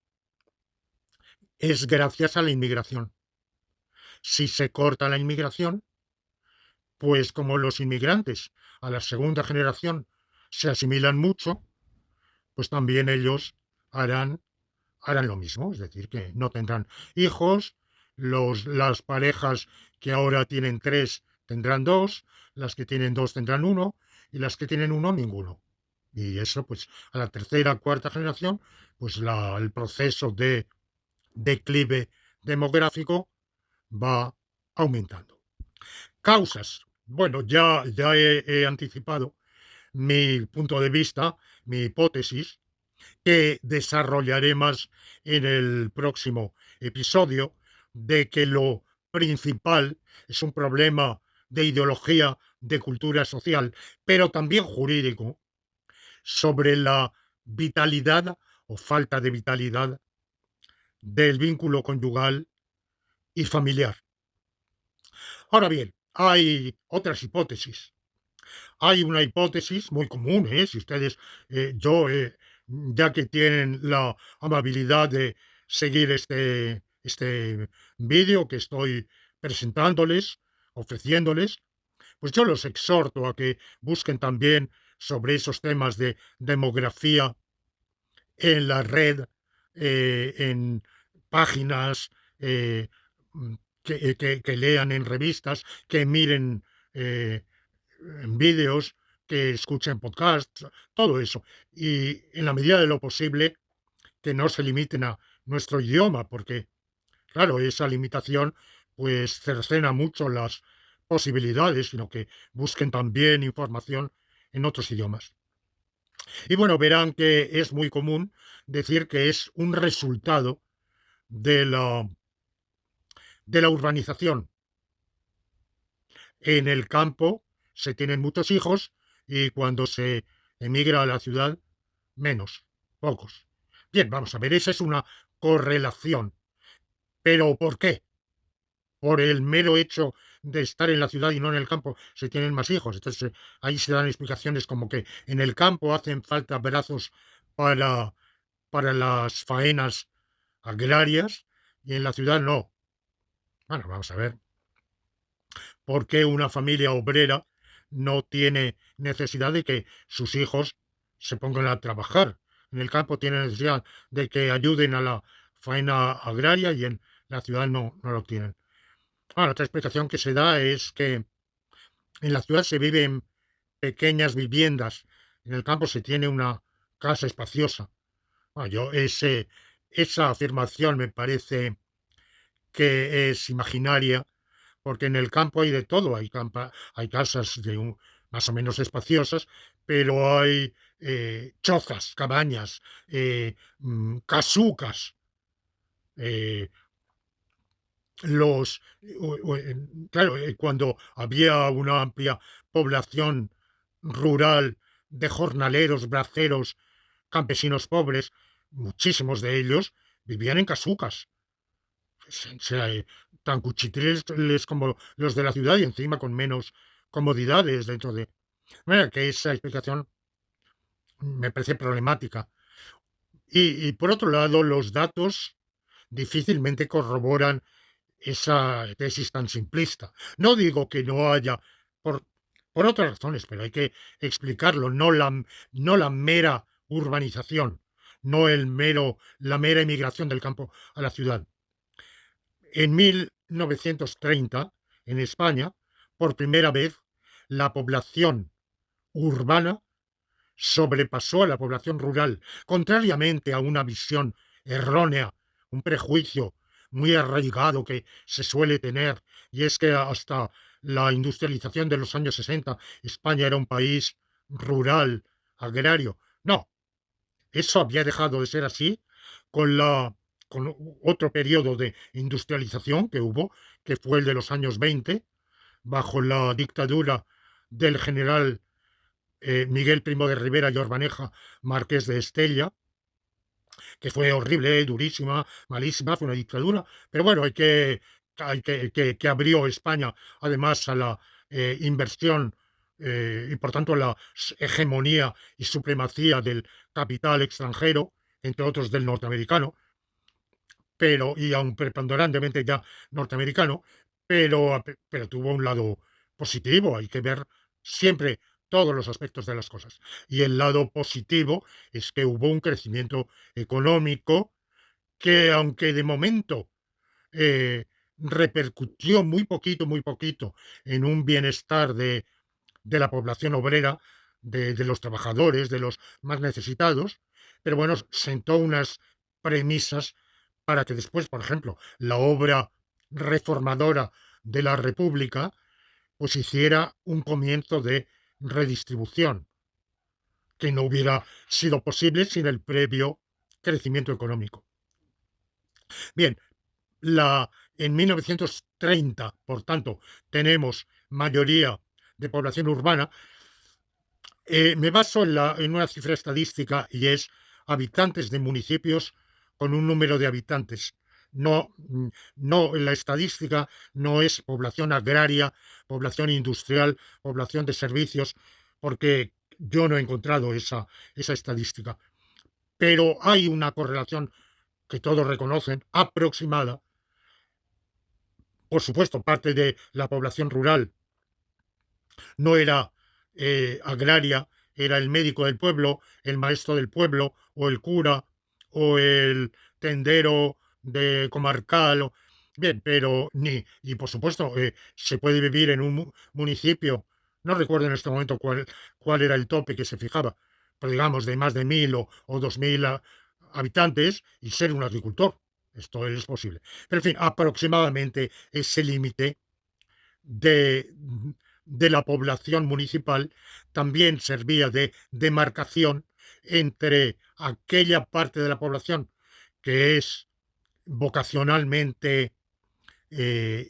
Speaker 1: es gracias a la inmigración. Si se corta la inmigración, pues como los inmigrantes a la segunda generación se asimilan mucho, pues también ellos harán, harán lo mismo, es decir, que no tendrán hijos, las parejas que ahora tienen tres tendrán dos, las que tienen dos tendrán uno y las que tienen uno ninguno. Y eso, pues, a la tercera, cuarta generación, pues el proceso de declive demográfico va aumentando. Causas. Bueno, ya he anticipado mi punto de vista, mi hipótesis, que desarrollaré más en el próximo episodio, de que lo principal es un problema de ideología, de cultura social, pero también jurídico, sobre la vitalidad o falta de vitalidad del vínculo conyugal y familiar. Ahora bien, hay otras hipótesis. Hay una hipótesis muy común, si ustedes, ya que tienen la amabilidad de seguir este vídeo que estoy presentándoles, ofreciéndoles, pues yo los exhorto a que busquen también sobre esos temas de demografía en la red, en páginas, eh, que lean en revistas, que miren eh, en vídeos, que escuchen podcasts, todo eso. Y en la medida de lo posible, que no se limiten a nuestro idioma, porque, claro, esa limitación pues cercena mucho las posibilidades, sino que busquen también información en otros idiomas. Y bueno, verán que es muy común decir que es un resultado de la urbanización. En el campo se tienen muchos hijos y cuando se emigra a la ciudad, menos, pocos. Bien, vamos a ver, esa es una correlación. ¿Pero por qué? Por el mero hecho de estar en la ciudad y no en el campo, se tienen más hijos. Entonces, ahí se dan explicaciones como que en el campo hacen falta brazos para, para las faenas agrarias y en la ciudad no. Bueno, vamos a ver. ¿Por qué una familia obrera no tiene necesidad de que sus hijos se pongan a trabajar? En el campo tienen necesidad de que ayuden a la faena agraria y en la ciudad no lo tienen. Ah, la otra explicación que se da es que en la ciudad se vive en pequeñas viviendas, en el campo se tiene una casa espaciosa. Ah, esa afirmación me parece que es imaginaria, porque en el campo hay de todo, hay casas más o menos espaciosas, pero hay chozas, cabañas, casucas, eh, los, claro, cuando había una amplia población rural de jornaleros, braceros, campesinos pobres, muchísimos de ellos vivían en casucas, tan cuchitriles como los de la ciudad y encima con menos comodidades dentro de... Bueno, que esa explicación me parece problemática. Y por otro lado, los datos difícilmente corroboran esa tesis tan simplista. No digo que no haya, por, por otras razones, pero hay que explicarlo, no la mera urbanización, no la mera emigración del campo a la ciudad. En 1930, en España, por primera vez, la población urbana sobrepasó a la población rural, contrariamente a una visión errónea, un prejuicio muy arraigado que se suele tener, y es que hasta la industrialización de los años 60 España era un país rural, agrario. No, eso había dejado de ser así con con otro periodo de industrialización que hubo, que fue el de los años 20, bajo la dictadura del general Miguel Primo de Rivera y Orbaneja, marqués de Estella, que fue horrible, durísima, malísima, fue una dictadura, pero bueno, que abrió España además a la inversión y por tanto a la hegemonía y supremacía del capital extranjero, entre otros del norteamericano, y aún preponderantemente ya norteamericano, pero tuvo un lado positivo. Hay que ver siempre todos los aspectos de las cosas. Y el lado positivo es que hubo un crecimiento económico que, aunque de momento eh, repercutió muy poquito en un bienestar de la población obrera, de los trabajadores, de los más necesitados, pero bueno, sentó unas premisas para que después, por ejemplo, la obra reformadora de la República, pues hiciera un comienzo de redistribución, que no hubiera sido posible sin el previo crecimiento económico. Bien, en 1930, por tanto, tenemos mayoría de población urbana. Me baso en una cifra estadística y es habitantes de municipios con un número de habitantes. No, no, en la estadística no es población agraria, población industrial, población de servicios, porque yo no he encontrado esa estadística. Pero hay una correlación que todos reconocen, aproximada. Por supuesto, parte de la población rural no era agraria, era el médico del pueblo, el maestro del pueblo, o el cura, o el tendero de comarcal. Bien, pero y por supuesto, se puede vivir en un municipio, no recuerdo en este momento cuál era el tope que se fijaba, pero digamos de más de 1000 o 2000 habitantes y ser un agricultor. Esto es posible. Pero en fin, aproximadamente ese límite de, de la población municipal también servía de demarcación entre aquella parte de la población que es vocacionalmente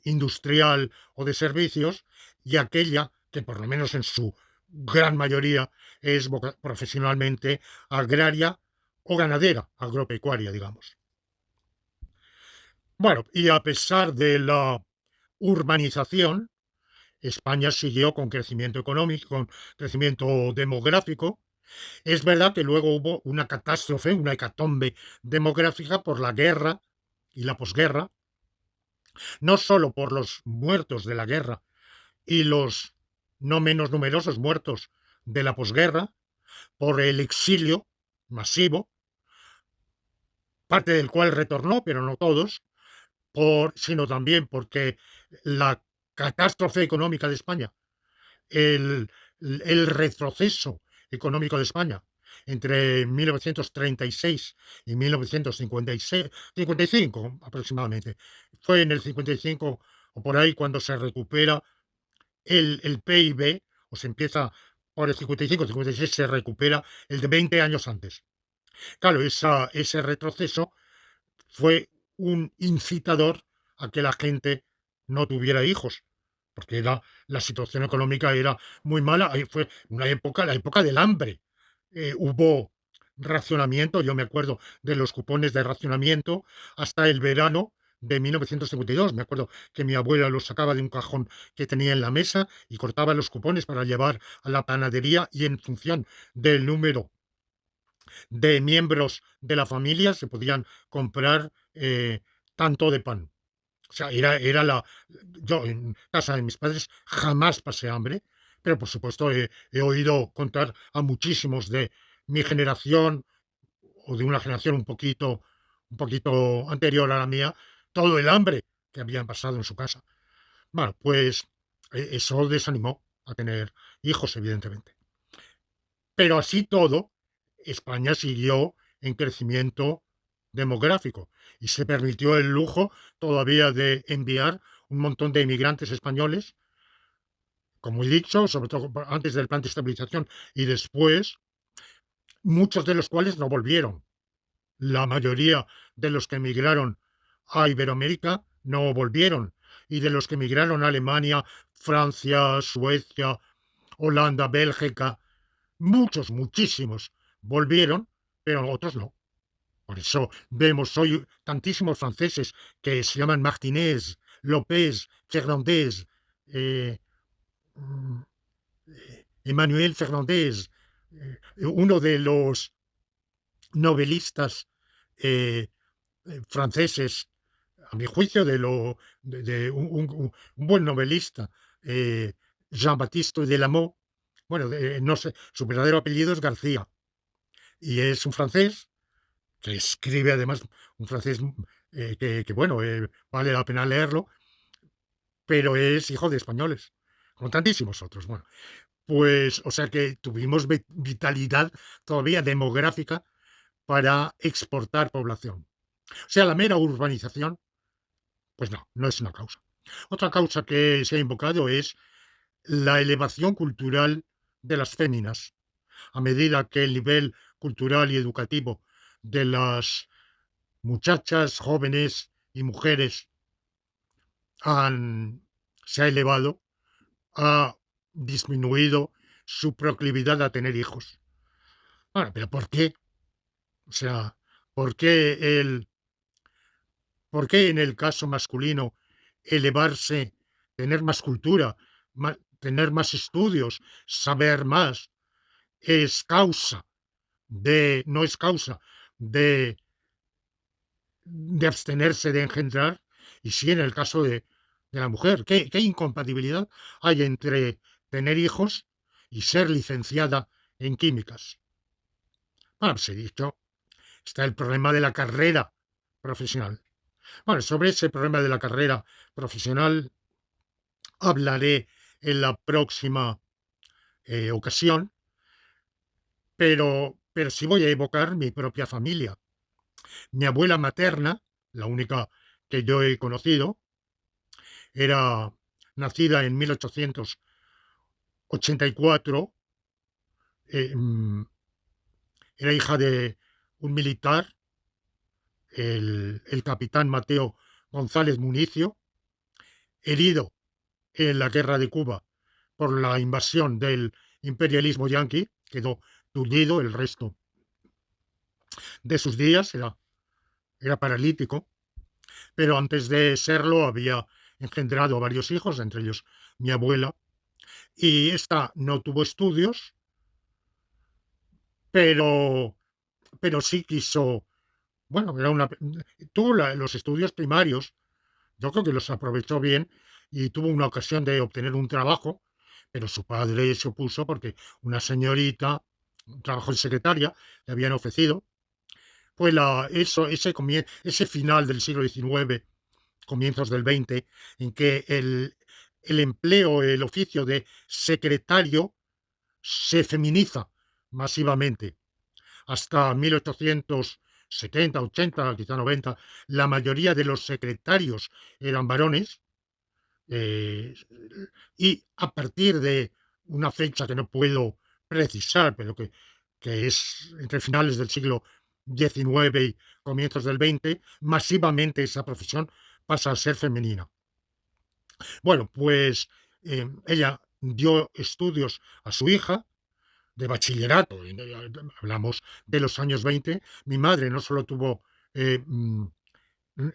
Speaker 1: industrial o de servicios y aquella que por lo menos en su gran mayoría es profesionalmente agraria o ganadera, agropecuaria, digamos. Bueno, y a pesar de la urbanización, España siguió con crecimiento económico, con crecimiento demográfico. Es verdad que luego hubo una catástrofe, una hecatombe demográfica por la guerra y la posguerra, no solo por los muertos de la guerra, y los no menos numerosos muertos de la posguerra por el exilio masivo, parte del cual retornó, pero no todos, sino también porque la catástrofe económica de España, el, el retroceso económico de España entre 1936 y 1956, 55 aproximadamente. Fue en el 55 o por ahí cuando se recupera el PIB, o se empieza por el 55, 56, se recupera el de 20 años antes. Claro, ese retroceso fue un incitador a que la gente no tuviera hijos, porque la situación económica era muy mala. Ahí fue una época, la época del hambre. Hubo racionamiento, yo me acuerdo de los cupones de racionamiento hasta el verano de 1952. Me acuerdo que mi abuela los sacaba de un cajón que tenía en la mesa y cortaba los cupones para llevar a la panadería, y en función del número de miembros de la familia se podían comprar tanto de pan. O sea, yo en casa de mis padres jamás pasé hambre, pero por supuesto he oído contar a muchísimos de mi generación o de una generación un poquito anterior a la mía, todo el hambre que habían pasado en su casa. Bueno, pues eso desanimó a tener hijos, evidentemente. Pero así todo, España siguió en crecimiento demográfico y se permitió el lujo todavía de enviar un montón de inmigrantes españoles, como he dicho, sobre todo antes del plan de estabilización y después, muchos de los cuales no volvieron. La mayoría de los que emigraron a Iberoamérica no volvieron, y de los que emigraron a Alemania, Francia, Suecia, Holanda, Bélgica, muchos, muchísimos volvieron, pero otros no. Por eso vemos hoy tantísimos franceses que se llaman Martinez, López, Fernández, eh, mm, Emmanuel Fernández, uno de los novelistas eh, franceses, a mi juicio, un buen novelista, Jean-Baptiste Delamot. Bueno, no sé, su verdadero apellido es García, y es un francés que escribe además un francés bueno, vale la pena leerlo, pero es hijo de españoles, como tantísimos otros. Bueno, pues, o sea que tuvimos vitalidad todavía demográfica para exportar población. O sea, la mera urbanización, pues no, no es una causa. Otra causa que se ha invocado es la elevación cultural de las féminas. A medida que el nivel cultural y educativo de las muchachas, jóvenes y mujeres se ha elevado, ha disminuido su proclividad a tener hijos. Bueno, pero ¿por qué? O sea, ¿por qué, ¿por qué en el caso masculino elevarse, tener más cultura, tener más estudios, saber más, no es causa de abstenerse de engendrar? Y sí, en el caso de la mujer, ¿qué incompatibilidad hay entre tener hijos y ser licenciada en químicas? Bueno, pues he dicho, está el problema de la carrera profesional. Bueno, sobre ese problema de la carrera profesional hablaré en la próxima ocasión, pero sí voy a evocar mi propia familia. Mi abuela materna, la única que yo he conocido, era nacida en 1884, era hija de un militar, el capitán Mateo González Municio, herido en la guerra de Cuba por la invasión del imperialismo yanqui, quedó tullido el resto de sus días, era paralítico, pero antes de serlo había engendrado varios hijos, entre ellos mi abuela, y esta no tuvo estudios, pero, pero sí quiso, bueno, tuvo los estudios primarios, yo creo que los aprovechó bien, y tuvo una ocasión de obtener un trabajo, pero su padre se opuso porque una señorita, un trabajo de secretaria, le habían ofrecido. Pues ese final del siglo XIX, comienzos del XX, en que el empleo, el oficio de secretario se feminiza masivamente. Hasta 1870, 80, quizá 90, la mayoría de los secretarios eran varones, eh, y a partir de una fecha que no puedo precisar, pero que es entre finales del siglo XIX y comienzos del XX, masivamente esa profesión pasa a ser femenina. Bueno, pues ella dio estudios a su hija de bachillerato, hablamos de los años 20. Mi madre no solo eh, mm,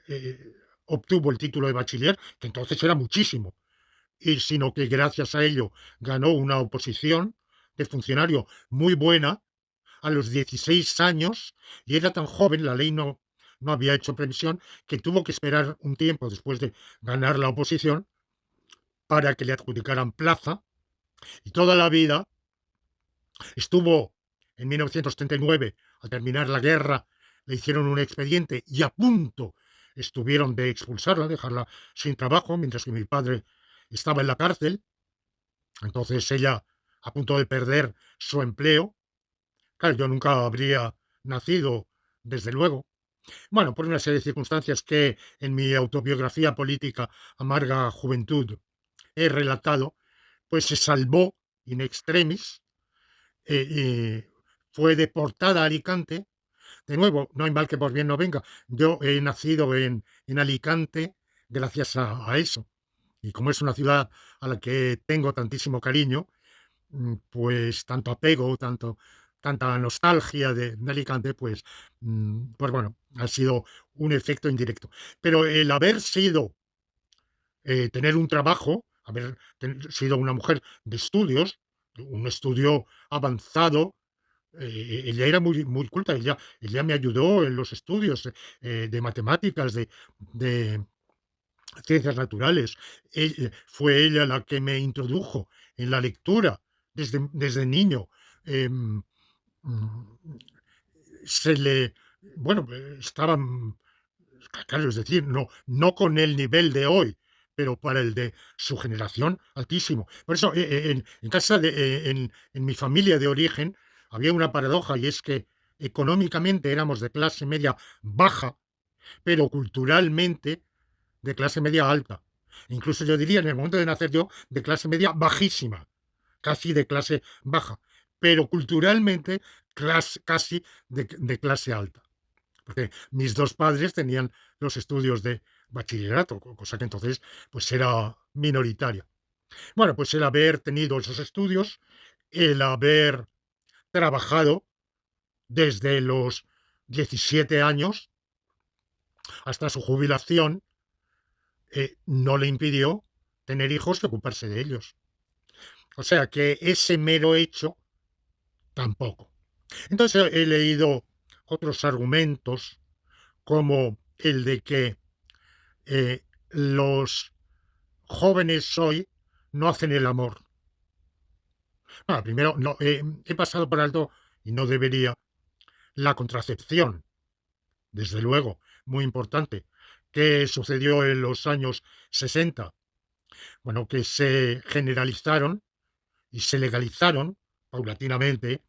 Speaker 1: eh, obtuvo el título de bachiller, que entonces era muchísimo, y sino que gracias a ello ganó una oposición de funcionario muy buena a los 16 años, y era tan joven, la ley no había hecho previsión, que tuvo que esperar un tiempo después de ganar la oposición para que le adjudicaran plaza, y toda la vida estuvo en 1939, al terminar la guerra, le hicieron un expediente y a punto estuvieron de expulsarla, dejarla sin trabajo, mientras que mi padre estaba en la cárcel. Entonces ella, a punto de perder su empleo, claro, yo nunca habría nacido, desde luego. Bueno, por una serie de circunstancias que en mi autobiografía política Amarga Juventud he relatado, pues se salvó in extremis, fue deportada a Alicante. De nuevo, no hay mal que por bien no venga. Yo he nacido en Alicante gracias a eso. Y como es una ciudad a la que tengo tantísimo cariño, pues tanto apego, tanta nostalgia de Alicante, pues bueno, ha sido un efecto indirecto. Pero el haber sido, tener un trabajo, sido una mujer de estudios, un estudio avanzado, ella era muy culta, ella me ayudó en los estudios de matemáticas, de ciencias naturales. Fue ella la que me introdujo en la lectura desde niño. Em, mm, se le, bueno, estaban, claro, es decir, no con el nivel de hoy, pero para el de su generación, altísimo. Por eso, en casa en mi familia de origen, había una paradoja, y es que económicamente éramos de clase media baja, pero culturalmente de clase media alta. Incluso yo diría, en el momento de nacer yo, de clase media bajísima, casi de clase baja, pero culturalmente casi de clase alta. Porque mis dos padres tenían los estudios de bachillerato, cosa que entonces pues era minoritaria. Bueno, pues el haber tenido esos estudios, el haber trabajado desde los 17 años hasta su jubilación, no le impidió tener hijos y ocuparse de ellos. O sea que ese mero hecho tampoco. Entonces he leído otros argumentos, como el de que los jóvenes hoy no hacen el amor. Primero, no, he pasado por alto, y no debería, la contracepción, desde luego, muy importante, que sucedió en los años 60. Bueno, que se generalizaron y se legalizaron paulatinamente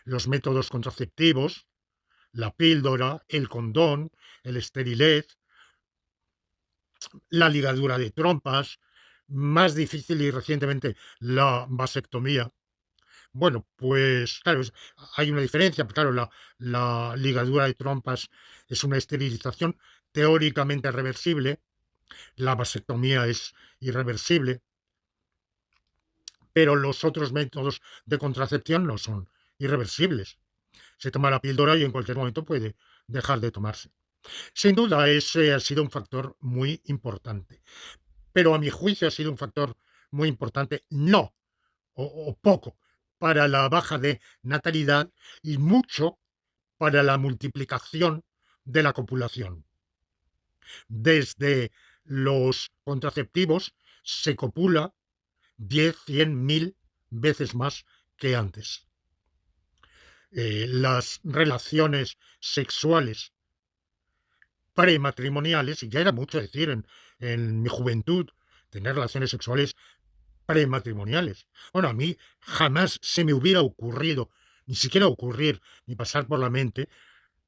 Speaker 1: los métodos contraceptivos, la píldora, el condón, el esterilet, la ligadura de trompas, más difícil y recientemente la vasectomía. Bueno, pues claro, hay una diferencia. Claro, la ligadura de trompas es una esterilización teóricamente reversible, la vasectomía es irreversible, pero los otros métodos de contracepción no son irreversibles. Se toma la píldora y en cualquier momento puede dejar de tomarse. Sin duda, ese ha sido un factor muy importante, pero a mi juicio ha sido un factor muy importante, no, o poco, para la baja de natalidad y mucho para la multiplicación de la copulación. Desde los contraceptivos, se copula 10, 100, 1000 veces más que antes. Las relaciones sexuales prematrimoniales, y ya era mucho decir en mi juventud, tener relaciones sexuales prematrimoniales. Bueno, a mí jamás se me hubiera ocurrido, ni siquiera ocurrir, ni pasar por la mente,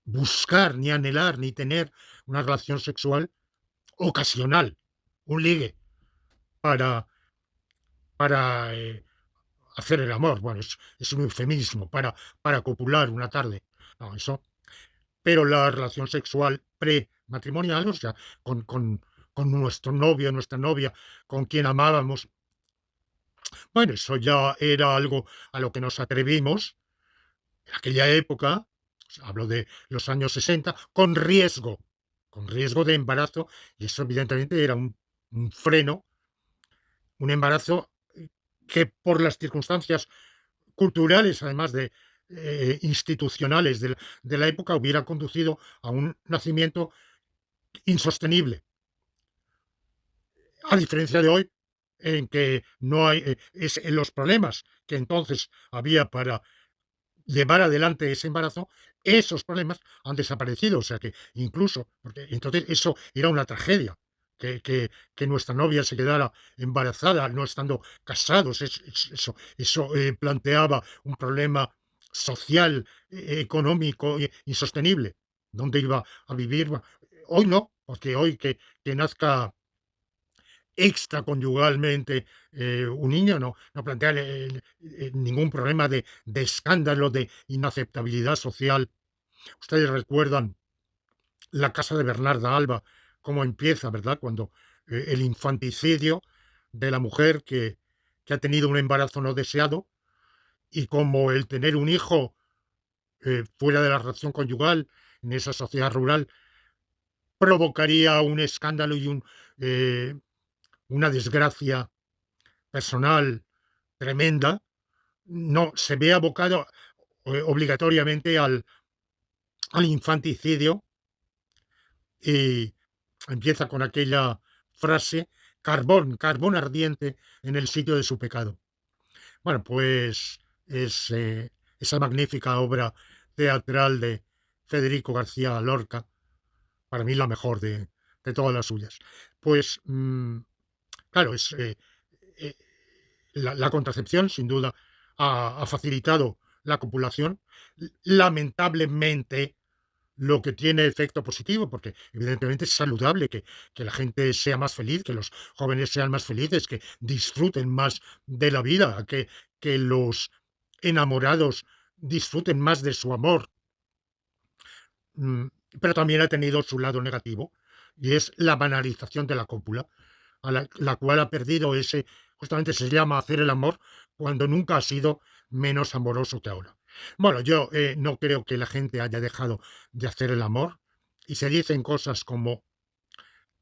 Speaker 1: buscar, ni anhelar, ni tener una relación sexual ocasional, un ligue, para, para hacer el amor. Bueno, es un eufemismo, para copular una tarde. No, eso. Pero la relación sexual prematrimonial, o sea, con nuestro novio, nuestra novia, con quien amábamos, bueno, eso ya era algo a lo que nos atrevimos en aquella época, hablo de los años 60, con riesgo de embarazo, y eso evidentemente era un freno, un embarazo que por las circunstancias culturales, además de institucionales de la época, hubiera conducido a un nacimiento insostenible. A diferencia de hoy, en que no hay en los problemas que entonces había para llevar adelante ese embarazo, esos problemas han desaparecido. O sea que incluso, porque entonces eso era una tragedia, que nuestra novia se quedara embarazada no estando casados. Eso planteaba un problema social, económico, insostenible. ¿Dónde iba a vivir? Bueno, hoy no, porque hoy que nazca extraconyugalmente un niño no plantea ningún problema de escándalo, de inaceptabilidad social. Ustedes recuerdan La casa de Bernarda Alba, cómo empieza, ¿verdad? Cuando el infanticidio de la mujer que ha tenido un embarazo no deseado, y como el tener un hijo fuera de la relación conyugal en esa sociedad rural provocaría un escándalo y una desgracia personal tremenda. No se ve abocado obligatoriamente al infanticidio, y empieza con aquella frase: carbón, carbón ardiente en el sitio de su pecado. Bueno, pues es esa magnífica obra teatral de Federico García Lorca, para mí la mejor de todas las suyas. Pues claro, eh, la contracepción sin duda ha facilitado la copulación. Lamentablemente, lo que tiene efecto positivo, porque evidentemente es saludable que la gente sea más feliz, que los jóvenes sean más felices, que disfruten más de la vida, que los enamorados disfruten más de su amor. Mm, pero también ha tenido su lado negativo, y es la banalización de la cópula, la cual ha perdido ese, justamente se llama hacer el amor, cuando nunca ha sido menos amoroso que ahora. Bueno, yo no creo que la gente haya dejado de hacer el amor, y se dicen cosas como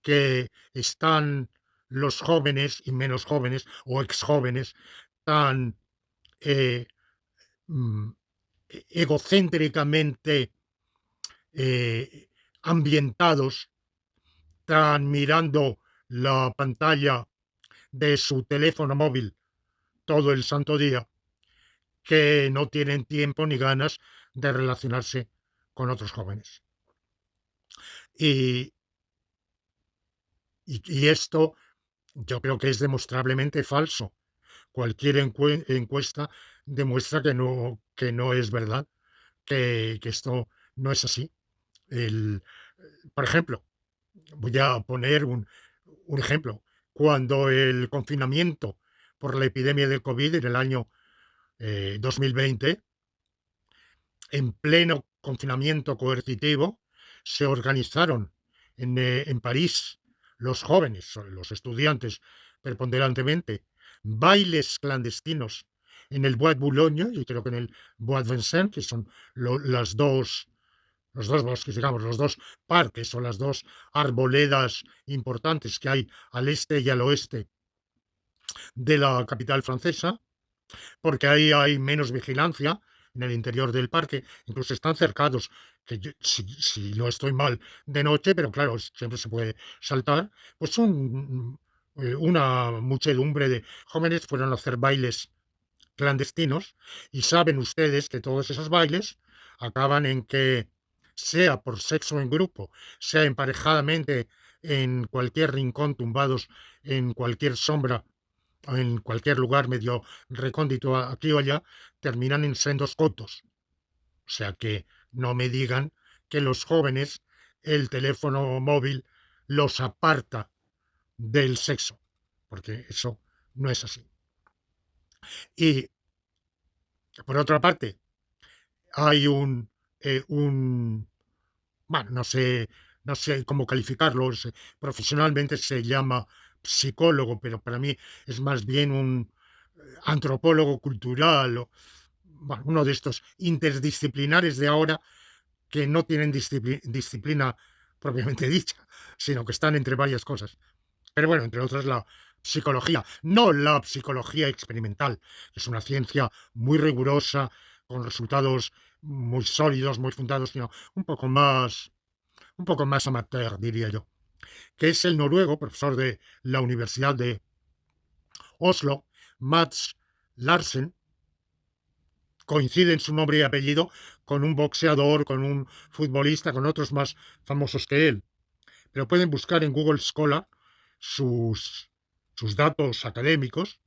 Speaker 1: que están los jóvenes y menos jóvenes o exjóvenes tan eh, mm, egocéntricamente ambientados, tan mirando la pantalla de su teléfono móvil todo el santo día, que no tienen tiempo ni ganas de relacionarse con otros jóvenes. Y, y esto yo creo que es demostrablemente falso. Cualquier encuesta demuestra que no es verdad, que esto no es así. El, por ejemplo, voy a poner un ejemplo. Cuando el confinamiento por la epidemia del COVID en el año 2020, en pleno confinamiento coercitivo, se organizaron en París los jóvenes, los estudiantes preponderantemente, bailes clandestinos en el Bois de Boulogne y creo que en el Bois de Vincennes, que son los dos bosques, digamos, los dos parques o las dos arboledas importantes que hay al este y al oeste de la capital francesa, porque ahí hay menos vigilancia en el interior del parque, incluso están cercados, que si no estoy mal, de noche, pero claro, siempre se puede saltar, pues son una muchedumbre de jóvenes fueron a hacer bailes clandestinos y saben ustedes que todos esos bailes acaban en que, sea por sexo en grupo, sea emparejadamente en cualquier rincón, tumbados en cualquier sombra, en cualquier lugar medio recóndito aquí o allá, terminan en sendos cotos. O sea que no me digan que los jóvenes el teléfono móvil los aparta del sexo, porque eso no es así. Y por otra parte, hay bueno, no sé cómo calificarlo, profesionalmente se llama psicólogo, pero para mí es más bien un antropólogo cultural, o bueno, uno de estos interdisciplinares de ahora que no tienen disciplina propiamente dicha, sino que están entre varias cosas. Pero bueno, entre otras la psicología, no la psicología experimental, que es una ciencia muy rigurosa, con resultados muy sólidos, muy fundados, sino un poco más amateur, diría yo, que es el noruego, profesor de la Universidad de Oslo, Mats Larsen, coincide en su nombre y apellido con un boxeador, con un futbolista, con otros más famosos que él. Pero pueden buscar en Google Scholar sus, sus datos académicos,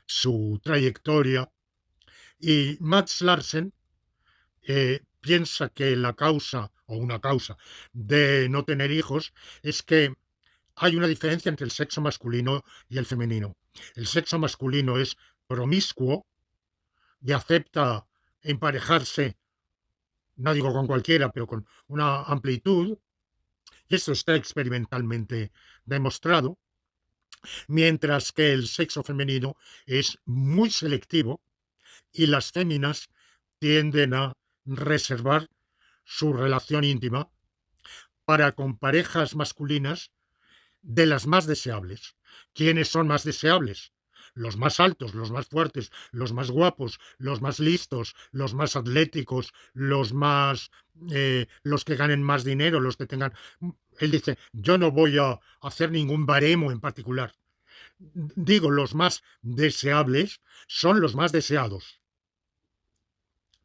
Speaker 1: su trayectoria, y Mats Larsen piensa que la causa, o una causa, de no tener hijos es que hay una diferencia entre el sexo masculino y el femenino. El sexo masculino es promiscuo y acepta emparejarse, no digo con cualquiera, pero con una amplitud, y esto está experimentalmente demostrado, mientras que el sexo femenino es muy selectivo y las féminas tienden a reservar su relación íntima para con parejas masculinas de las más deseables. ¿Quiénes son más deseables? Los más altos, los más fuertes, los más guapos, los más listos, los más atléticos, los que ganen más dinero, los que tengan. Él dice, yo no voy a hacer ningún baremo en particular. Digo, los más deseables son los más deseados.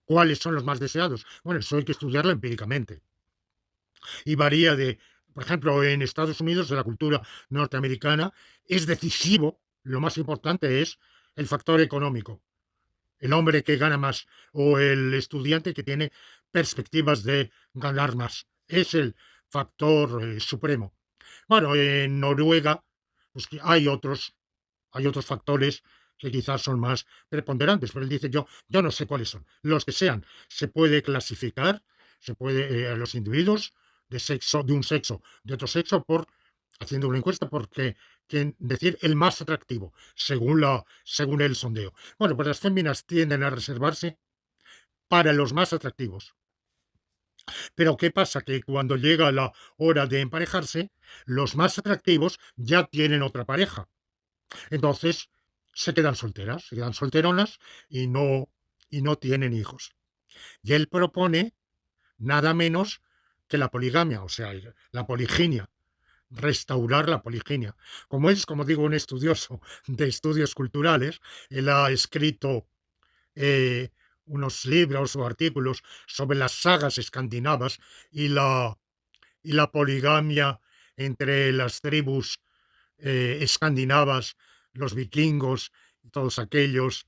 Speaker 1: ¿Cuáles son los más deseados? Bueno, eso hay que estudiarlo empíricamente. Y varía de, por ejemplo, en Estados Unidos, de la cultura norteamericana, es decisivo, lo más importante es el factor económico. El hombre que gana más o el estudiante que tiene perspectivas de ganar más. Es el factor supremo. Bueno, en Noruega pues, hay otros factores que quizás son más preponderantes, pero él dice, yo no sé cuáles son. Los que sean, se puede clasificar, se puede a los individuos de sexo, de un sexo, de otro sexo, por haciendo una encuesta, porque decir el más atractivo, según el sondeo. Bueno, pues las féminas tienden a reservarse para los más atractivos. Pero ¿qué pasa? Que cuando llega la hora de emparejarse, los más atractivos ya tienen otra pareja. Entonces se quedan solteronas y no tienen hijos. Y él propone nada menos que la poligamia, o sea, la poliginia, restaurar la poliginia. Como es, como digo, un estudioso de estudios culturales, él ha escrito eh, unos libros o artículos sobre las sagas escandinavas y y la poligamia entre las tribus escandinavas, los vikingos y todos aquellos,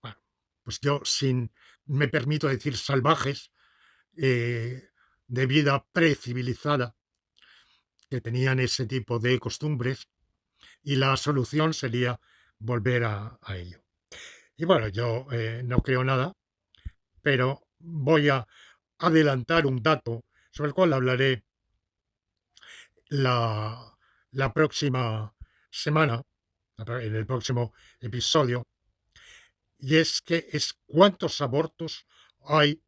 Speaker 1: bueno, pues yo sin, me permito decir salvajes, de vida precivilizada, que tenían ese tipo de costumbres, y la solución sería volver a ello. Y bueno, yo no creo nada, pero voy a adelantar un dato sobre el cual hablaré la, la próxima semana, en el próximo episodio, y es que es cuántos abortos hay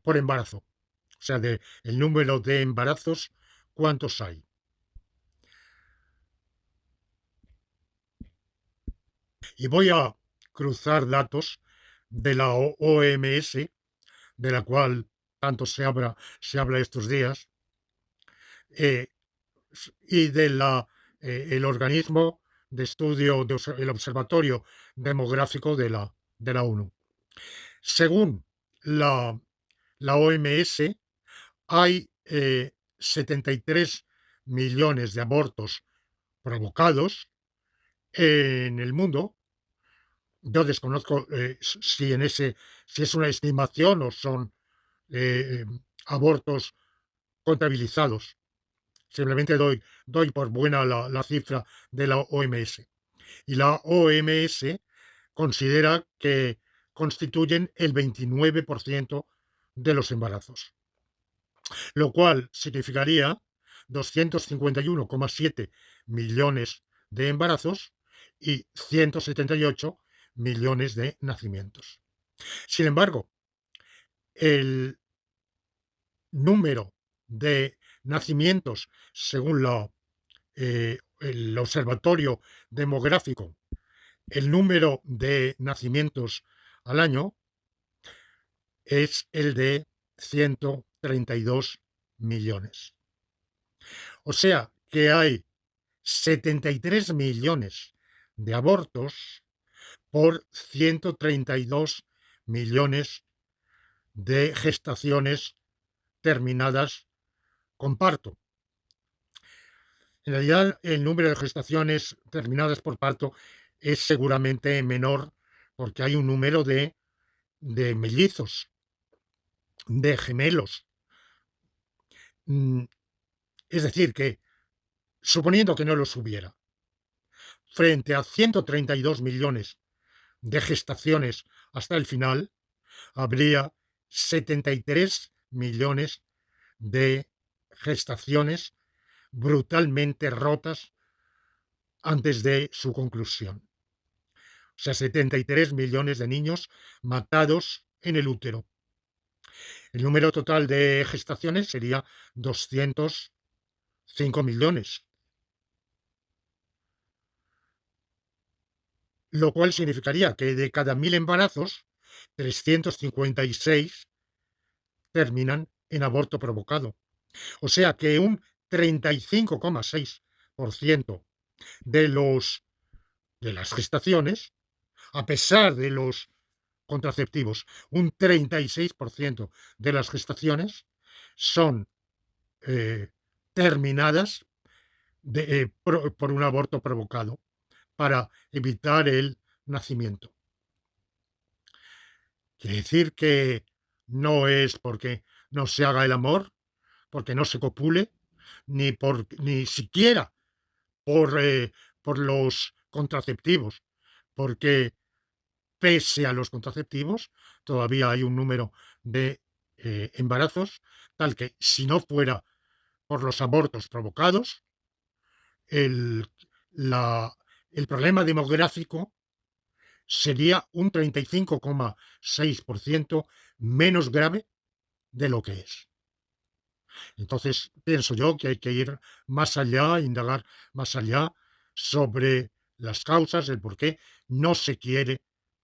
Speaker 1: por embarazo. O sea, el número de embarazos, cuántos hay. Y voy a cruzar datos de la OMS, de la cual tanto se habla estos días, eh, y de la el organismo de estudio, el Observatorio Demográfico de la ONU. Según la, la OMS, hay 73 millones de abortos provocados en el mundo. Yo desconozco si es una estimación o son eh, abortos contabilizados. Simplemente doy por buena la cifra de la OMS. Y la OMS considera que constituyen el 29% de los embarazos, lo cual significaría 251,7 millones de embarazos y 178 millones de nacimientos. Sin embargo, el número de nacimientos, según el Observatorio Demográfico, el número de nacimientos al año es el de 132 millones. O sea que hay 73 millones de abortos por 132 millones de gestaciones terminadas con parto. En realidad, el número de gestaciones terminadas por parto es seguramente menor porque hay un número de mellizos, de gemelos. Es decir, que suponiendo que no los hubiera, frente a 132 millones de gestaciones hasta el final, habría 73 millones de gestaciones brutalmente rotas antes de su conclusión. O sea, 73 millones de niños matados en el útero. El número total de gestaciones sería 205 millones, lo cual significaría que de cada 1000 embarazos, 356 terminan en aborto provocado. O sea que un 35,6% de las gestaciones, a pesar de los contraceptivos, un 36% de las gestaciones son terminadas por un aborto provocado para evitar el nacimiento. Quiere decir que no es porque no se haga el amor, porque no se copule, ni siquiera por los contraceptivos, porque pese a los contraceptivos, todavía hay un número de embarazos tal que si no fuera por los abortos provocados, el, el problema demográfico sería un 35,6% menos grave de lo que es. Entonces, pienso yo que hay que ir más allá, indagar más allá sobre las causas, el por qué no se quiere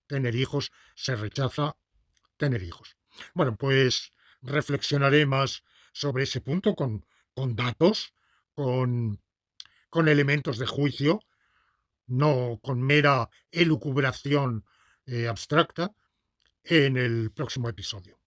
Speaker 1: tener hijos, se rechaza tener hijos. Bueno, pues reflexionaré más sobre ese punto con datos, con, con elementos de juicio, no con mera elucubración abstracta, en el próximo episodio.